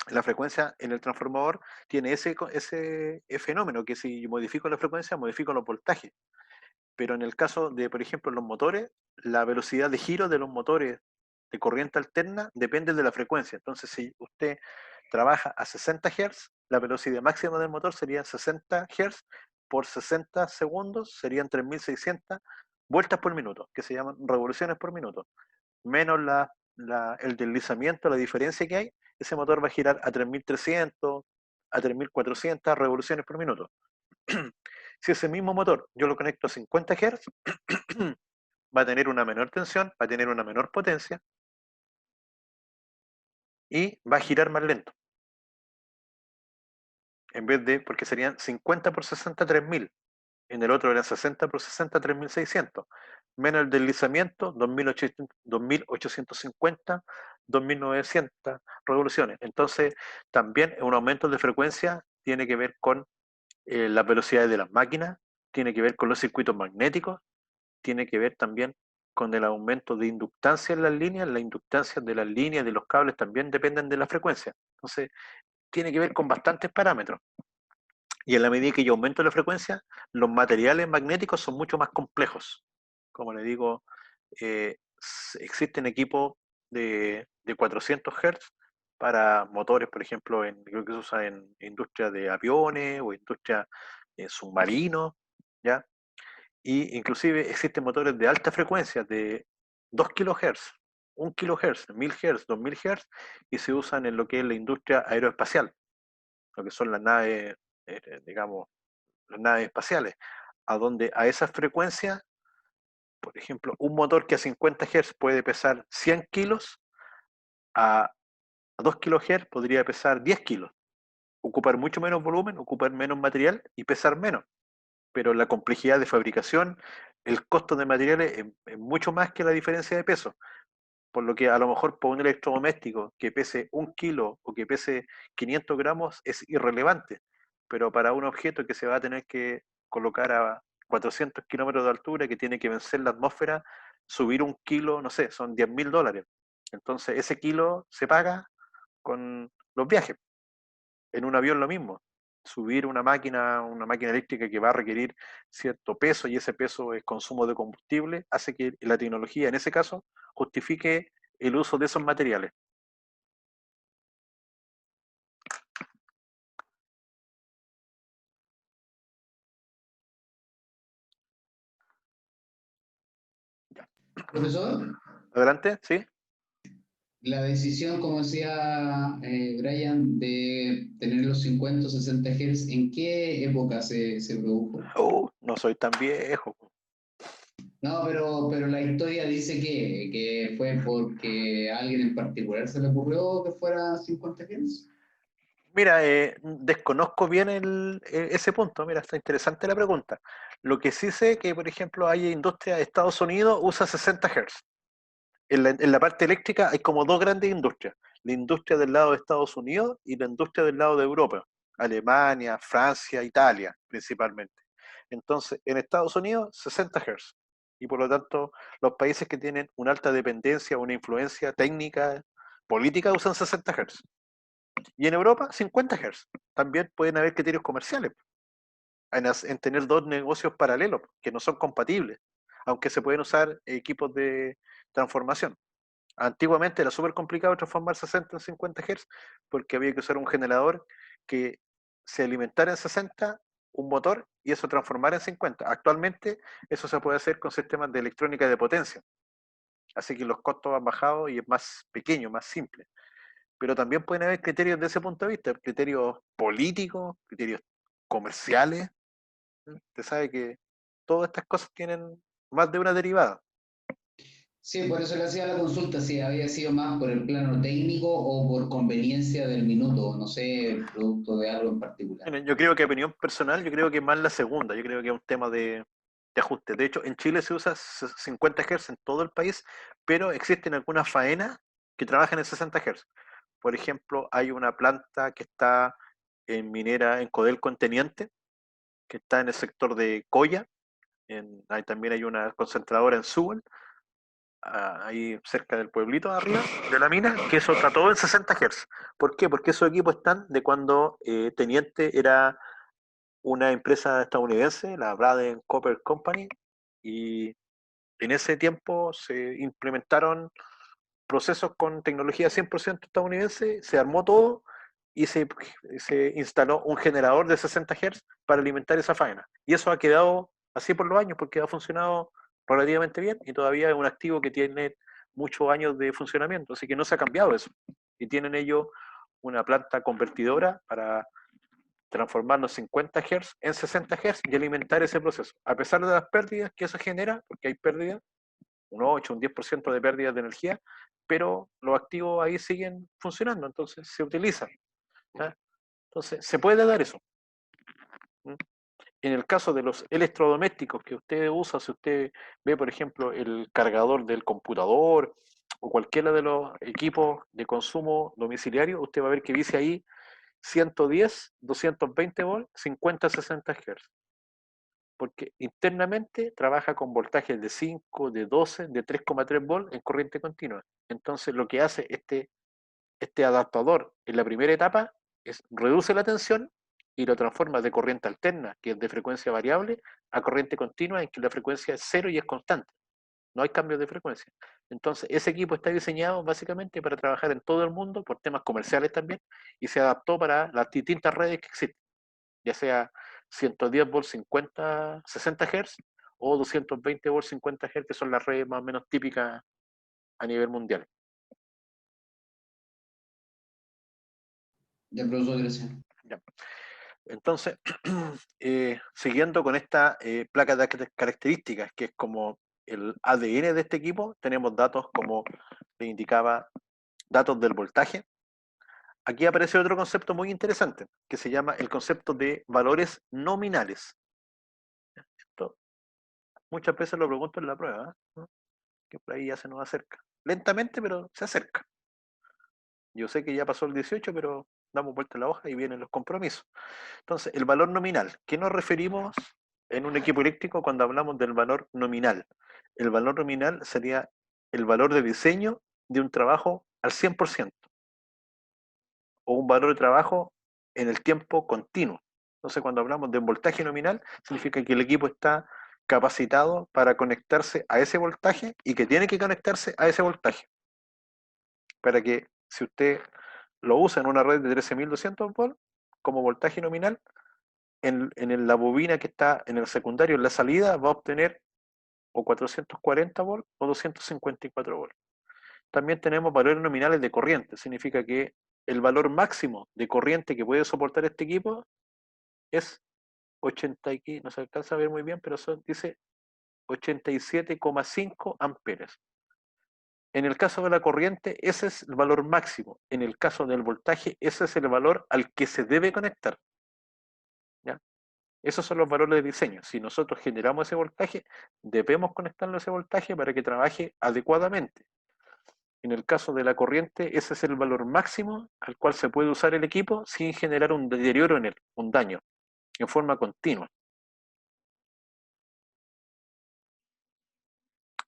La frecuencia en el transformador tiene ese fenómeno, que si modifico la frecuencia, modifico los voltajes. Pero en el caso de, por ejemplo, los motores, la velocidad de giro de los motores de corriente alterna depende de la frecuencia. Entonces, si usted trabaja a 60 Hz, la velocidad máxima del motor sería 60 Hz por 60 segundos, serían 3600 vueltas por minuto, que se llaman revoluciones por minuto, menos el deslizamiento, la diferencia que hay, ese motor va a girar a 3300, a 3400 revoluciones por minuto. Si ese mismo motor yo lo conecto a 50 Hz, va a tener una menor tensión, va a tener una menor potencia y va a girar más lento. En vez de, porque serían 50 por 60, 3000. En el otro eran 60 por 60, 3600. Menos el deslizamiento, 2850, 2900 revoluciones. Entonces, también un aumento de frecuencia tiene que ver con las velocidades de las máquinas, tiene que ver con los circuitos magnéticos, tiene que ver también con el aumento de inductancia en las líneas. Las inductancias de las líneas, de los cables, también dependen de la frecuencia. Entonces, tiene que ver con bastantes parámetros. Y en la medida que yo aumento la frecuencia, los materiales magnéticos son mucho más complejos. Como le digo, existen equipos de 400 Hz para motores, por ejemplo, creo que se usa en industria de aviones o industria submarinos, ¿ya? Y inclusive existen motores de alta frecuencia de 2 kHz, 1 kHz, 1000 Hz, 2000 Hz, y se usan en lo que es la industria aeroespacial, lo que son las naves, digamos, las naves espaciales, a donde a esas frecuencias, por ejemplo, un motor que a 50 Hz puede pesar 100 kilos, a 2 kHz podría pesar 10 kilos, ocupar mucho menos volumen, ocupar menos material y pesar menos. Pero la complejidad de fabricación, el costo de materiales es mucho más que la diferencia de peso. Por lo que a lo mejor para un electrodoméstico que pese 1 kilo o que pese 500 gramos es irrelevante, pero para un objeto que se va a tener que colocar a 400 kilómetros de altura, que tiene que vencer la atmósfera, subir 1 kilo, no sé, son $10.000. Entonces ese kilo se paga con los viajes. En un avión lo mismo. Subir una máquina eléctrica que va a requerir cierto peso, y ese peso es consumo de combustible, hace que la tecnología, en ese caso, justifique el uso de esos materiales. Profesor, Adelante, ¿sí? la decisión, como decía Brian, de tener los 50 o 60 Hz, ¿en qué época se produjo? No soy tan viejo. No, pero la historia dice que fue porque a alguien en particular se le ocurrió que fuera 50 Hz. Mira, desconozco bien ese punto. Mira, está interesante la pregunta. Lo que sí sé que, por ejemplo, hay industria de Estados Unidos usa 60 Hz. En la parte eléctrica hay como dos grandes industrias. La industria del lado de Estados Unidos y la industria del lado de Europa. Alemania, Francia, Italia, principalmente. Entonces, en Estados Unidos, 60 Hz. Y por lo tanto, los países que tienen una alta dependencia, una influencia técnica, política, usan 60 Hz. Y en Europa, 50 Hz. También pueden haber criterios comerciales en tener dos negocios paralelos que no son compatibles, aunque se pueden usar equipos de transformación. Antiguamente era súper complicado transformar 60 en 50 Hz porque había que usar un generador que se alimentara en 60, un motor, y eso transformara en 50. Actualmente eso se puede hacer con sistemas de electrónica de potencia. Así que los costos han bajado y es más pequeño, más simple. Pero también pueden haber criterios de ese punto de vista, criterios políticos, criterios comerciales. Usted sabe que todas estas cosas tienen más de una derivada. Sí, por eso le hacía la consulta, si había sido más por el plano técnico o por conveniencia del minuto, no sé, producto de algo en particular. Miren, yo creo que, opinión personal, yo creo que más la segunda. Yo creo que es un tema de ajuste. De hecho, en Chile se usa 50 Hz en todo el país, pero existen algunas faenas que trabajan en 60 Hz. Por ejemplo, hay una planta que está en minera en Codelco, en Teniente, que está en el sector de Coya. Ahí también hay una concentradora en Sewell, ahí cerca del pueblito de arriba de la mina, que eso está todo en 60 Hz. ¿Por qué? Porque esos equipos están de cuando Teniente era una empresa estadounidense, la Braden Copper Company, y en ese tiempo se implementaron procesos con tecnología 100% estadounidense, se armó todo y se instaló un generador de 60 Hz para alimentar esa faena. Y eso ha quedado así por los años porque ha funcionado relativamente bien y todavía es un activo que tiene muchos años de funcionamiento, así que no se ha cambiado eso. Y tienen ellos una planta convertidora para transformar los 50 Hz en 60 Hz y alimentar ese proceso. A pesar de las pérdidas que eso genera, porque hay pérdidas, un 8, un 10% de pérdidas de energía, pero los activos ahí siguen funcionando, entonces se utilizan. ¿Ya? Entonces, se puede dar eso. ¿Mm? En el caso de los electrodomésticos que usted usa, si usted ve, por ejemplo, el cargador del computador o cualquiera de los equipos de consumo domiciliario, usted va a ver que dice ahí 110, 220 volts, 50, 60 Hz. porque internamente trabaja con voltajes de 5, de 12, de 3,3 volt en corriente continua. Entonces lo que hace este adaptador en la primera etapa es reduce la tensión y lo transforma de corriente alterna, que es de frecuencia variable, a corriente continua, en que la frecuencia es cero y es constante. No hay cambios de frecuencia. Entonces, ese equipo está diseñado básicamente para trabajar en todo el mundo, por temas comerciales también, y se adaptó para las distintas redes que existen, ya sea 110 volts 50, 60 Hz o 220 volts 50 Hz, que son las redes más o menos típicas a nivel mundial. Ya, profesor, gracias. Ya. Entonces, siguiendo con esta placa de características, que es como el ADN de este equipo, tenemos datos como le indicaba, datos del voltaje. Aquí aparece otro concepto muy interesante, que se llama el concepto de valores nominales. Esto muchas veces lo pregunto en la prueba, ¿no? Que por ahí ya se nos acerca. Lentamente, pero se acerca. Yo sé que ya pasó el 18, pero damos vuelta a la hoja y vienen los compromisos. Entonces, el valor nominal. ¿Qué nos referimos en un equipo eléctrico cuando hablamos del valor nominal? El valor nominal sería el valor de diseño de un trabajo al 100%, o un valor de trabajo en el tiempo continuo. Entonces, cuando hablamos de voltaje nominal, significa que el equipo está capacitado para conectarse a ese voltaje y que tiene que conectarse a ese voltaje. Para que si usted lo usa en una red de 13.200 volts como voltaje nominal, en la bobina que está en el secundario, en la salida, va a obtener o 440 volts o 254 volts. También tenemos valores nominales de corriente, significa que el valor máximo de corriente que puede soportar este equipo es 80, no se alcanza a ver muy bien, pero dice 87,5 amperes. En el caso de la corriente, ese es el valor máximo. En el caso del voltaje, ese es el valor al que se debe conectar. ¿Ya? Esos son los valores de diseño. Si nosotros generamos ese voltaje, debemos conectarlo a ese voltaje para que trabaje adecuadamente. En el caso de la corriente, ese es el valor máximo al cual se puede usar el equipo sin generar un deterioro en él, un daño, en forma continua.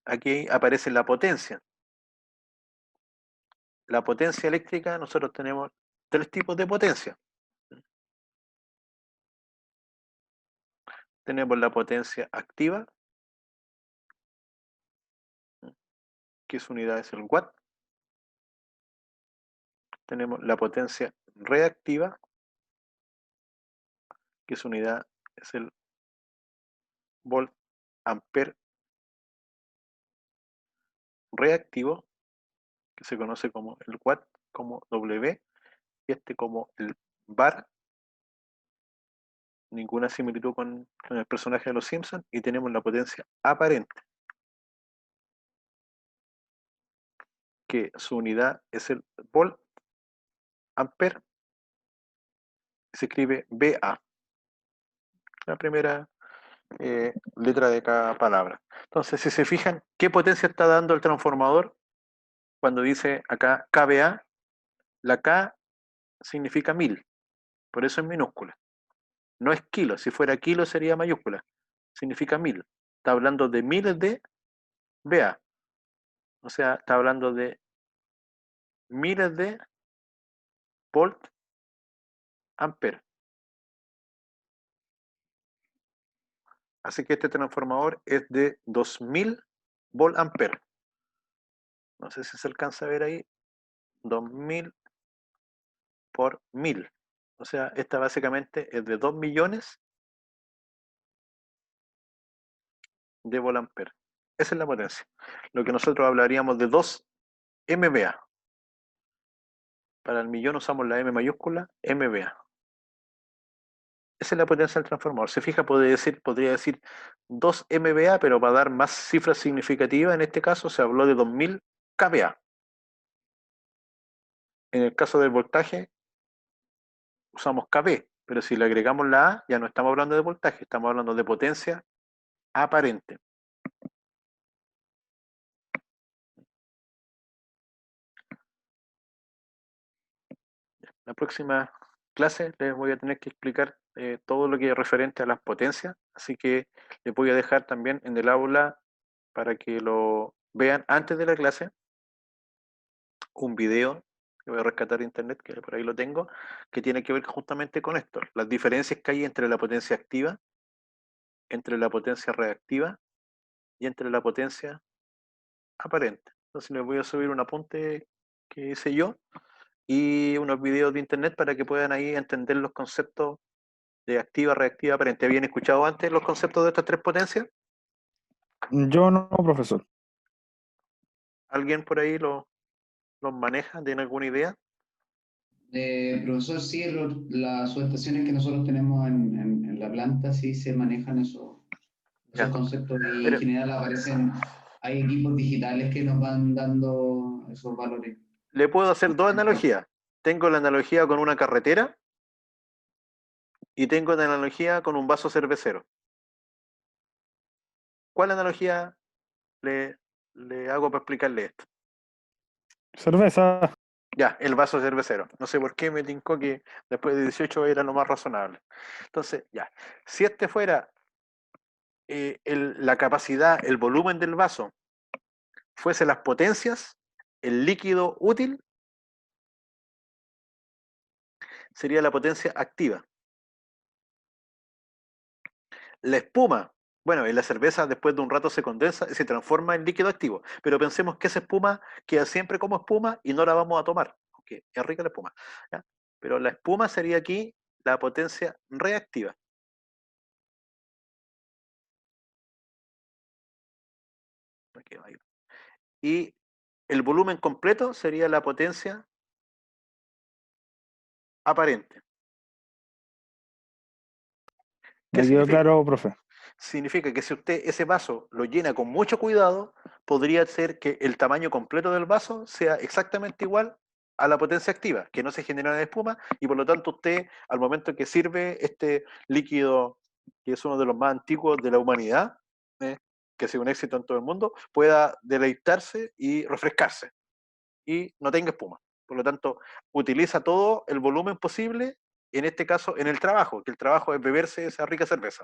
Aquí aparece la potencia. La potencia eléctrica, nosotros tenemos tres tipos de potencia. Tenemos la potencia activa, que su unidad es el watt. Tenemos la potencia reactiva, que su unidad es el volt ampere reactivo, que se conoce como el watt, como W, y este como el bar. Ninguna similitud con el personaje de los Simpsons. Y tenemos la potencia aparente, que su unidad es el volt ampere, se escribe BA, la primera letra de cada palabra. Entonces, si se fijan, ¿qué potencia está dando el transformador? Cuando dice acá kVA, la K significa 1000, por eso es minúscula. No es kilo, si fuera kilo sería mayúscula, significa 1000. Está hablando de miles de VA, o sea, está hablando de miles de volt ampere. Así que este transformador es de 2000 volt ampere. No sé si se alcanza a ver ahí. 2000 por 1000. O sea, esta básicamente es de 2 millones de volt ampere. Esa es la potencia. Lo que nosotros hablaríamos de 2 MVA. Para el millón usamos la M mayúscula, MVA. Esa es la potencia del transformador. Se fija, podría decir 2 MVA, pero para dar más cifras significativas, en este caso se habló de 2000 kVA. En el caso del voltaje, usamos kV, pero si le agregamos la A, ya no estamos hablando de voltaje, estamos hablando de potencia aparente. La próxima clase les voy a tener que explicar todo lo que es referente a las potencias, así que les voy a dejar también en el aula para que lo vean antes de la clase, un video que voy a rescatar de internet, que por ahí lo tengo, que tiene que ver justamente con esto, las diferencias que hay entre la potencia activa, entre la potencia reactiva y entre la potencia aparente. Entonces les voy a subir un apunte que hice yo y unos videos de internet para que puedan ahí entender los conceptos de activa, reactiva, aparente. ¿Habían escuchado antes los conceptos de estas tres potencias? Yo no, profesor. ¿Alguien por ahí los maneja? ¿Tiene alguna idea? Profesor, sí, las subestaciones que nosotros tenemos en la planta sí se manejan esos Ya. conceptos y Pero- en general aparecen, hay equipos digitales que nos van dando esos valores. Le puedo hacer dos analogías. Tengo la analogía con una carretera y tengo la analogía con un vaso cervecero. ¿Cuál analogía le hago para explicarle esto? Cerveza. Ya, el vaso cervecero. No sé por qué me tincó que después de 18 era lo más razonable. Entonces, ya, si este fuera la capacidad, el volumen del vaso, fuese las potencias, el líquido útil sería la potencia activa. La espuma, bueno, en la cerveza después de un rato se condensa y se transforma en líquido activo, pero pensemos que esa espuma queda siempre como espuma y no la vamos a tomar, aunque es rica la espuma, ¿ya? Pero la espuma sería aquí la potencia reactiva. Y el volumen completo sería la potencia aparente. ¿Qué Me quedó significa? claro, profe. Significa que si usted ese vaso lo llena con mucho cuidado, podría ser que el tamaño completo del vaso sea exactamente igual a la potencia activa, que no se genera en espuma, y por lo tanto usted, al momento que sirve este líquido, que es uno de los más antiguos de la humanidad, que ha sido un éxito en todo el mundo, pueda deleitarse y refrescarse, y no tenga espuma. Por lo tanto, utiliza todo el volumen posible, en este caso en el trabajo, que el trabajo es beberse esa rica cerveza.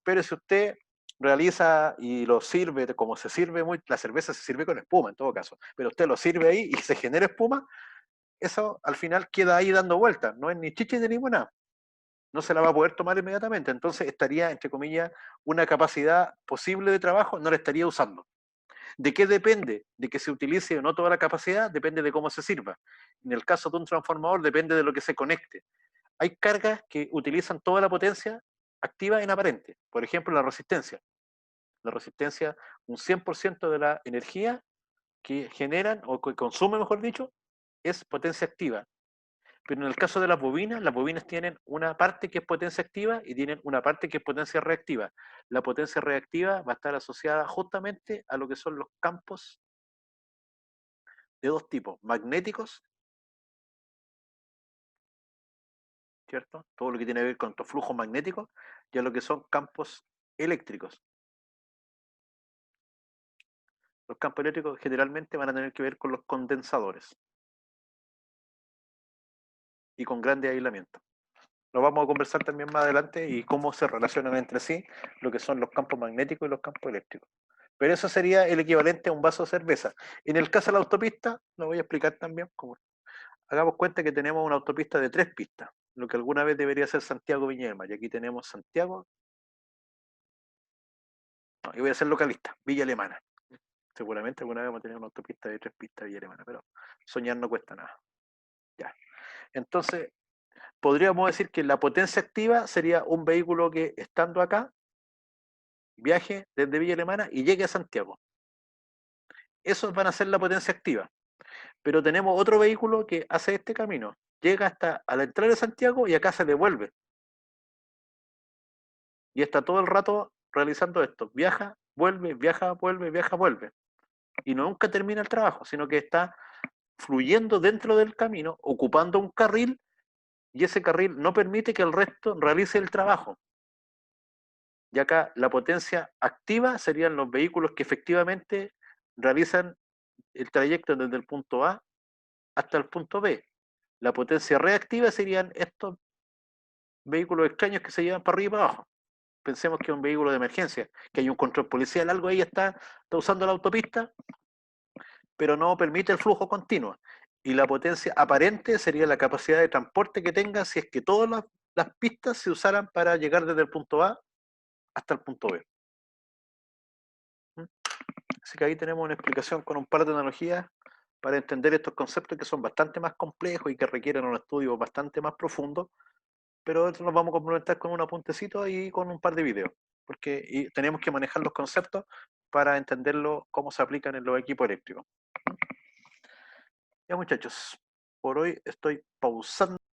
Pero si usted realiza y lo sirve como se sirve, la cerveza se sirve con espuma en todo caso, pero usted lo sirve ahí y se genera espuma, eso al final queda ahí dando vueltas, no es ni chicha ni limonada, no se la va a poder tomar inmediatamente, entonces estaría, entre comillas, una capacidad posible de trabajo, no la estaría usando. ¿De qué depende? De que se utilice o no toda la capacidad, depende de cómo se sirva. En el caso de un transformador depende de lo que se conecte. Hay cargas que utilizan toda la potencia activa en aparente, por ejemplo la resistencia. La resistencia, un 100% de la energía que generan o que consumen, mejor dicho, es potencia activa. Pero en el caso de las bobinas tienen una parte que es potencia activa y tienen una parte que es potencia reactiva. La potencia reactiva va a estar asociada justamente a lo que son los campos de dos tipos, magnéticos, ¿cierto? Todo lo que tiene que ver con los flujos magnéticos y a lo que son campos eléctricos. Los campos eléctricos generalmente van a tener que ver con los condensadores y con grandes aislamientos. Lo vamos a conversar también más adelante y cómo se relacionan entre sí lo que son los campos magnéticos y los campos eléctricos. Pero eso sería el equivalente a un vaso de cerveza. En el caso de la autopista, lo voy a explicar también. Hagamos cuenta que tenemos una autopista de 3 pistas, lo que alguna vez debería ser Santiago-Viña del Mar. Y aquí tenemos Santiago, no, y voy a ser localista, Villa Alemana. Seguramente alguna vez vamos a tener una autopista de 3 pistas Villa Alemana, pero soñar no cuesta nada. Ya. Entonces, podríamos decir que la potencia activa sería un vehículo que, estando acá, viaje desde Villa Alemana y llegue a Santiago. Esos van a ser la potencia activa. Pero tenemos otro vehículo que hace este camino. Llega hasta a la entrada de Santiago y acá se devuelve. Y está todo el rato realizando esto. Viaja, vuelve, viaja, vuelve, viaja, vuelve. Y no nunca termina el trabajo, sino que está fluyendo dentro del camino, ocupando un carril, y ese carril no permite que el resto realice el trabajo. Y acá la potencia activa serían los vehículos que efectivamente realizan el trayecto desde el punto A hasta el punto B. La potencia reactiva serían estos vehículos extraños que se llevan para arriba y para abajo. Pensemos que es un vehículo de emergencia, que hay un control policial, algo ahí está usando la autopista, pero no permite el flujo continuo. Y la potencia aparente sería la capacidad de transporte que tenga si es que todas las pistas se usaran para llegar desde el punto A hasta el punto B. Así que ahí tenemos una explicación con un par de analogías para entender estos conceptos que son bastante más complejos y que requieren un estudio bastante más profundo, pero eso nos vamos a complementar con un apuntecito y con un par de videos, porque tenemos que manejar los conceptos para entenderlo cómo se aplican en los equipos eléctricos. Ya muchachos, por hoy estoy pausando.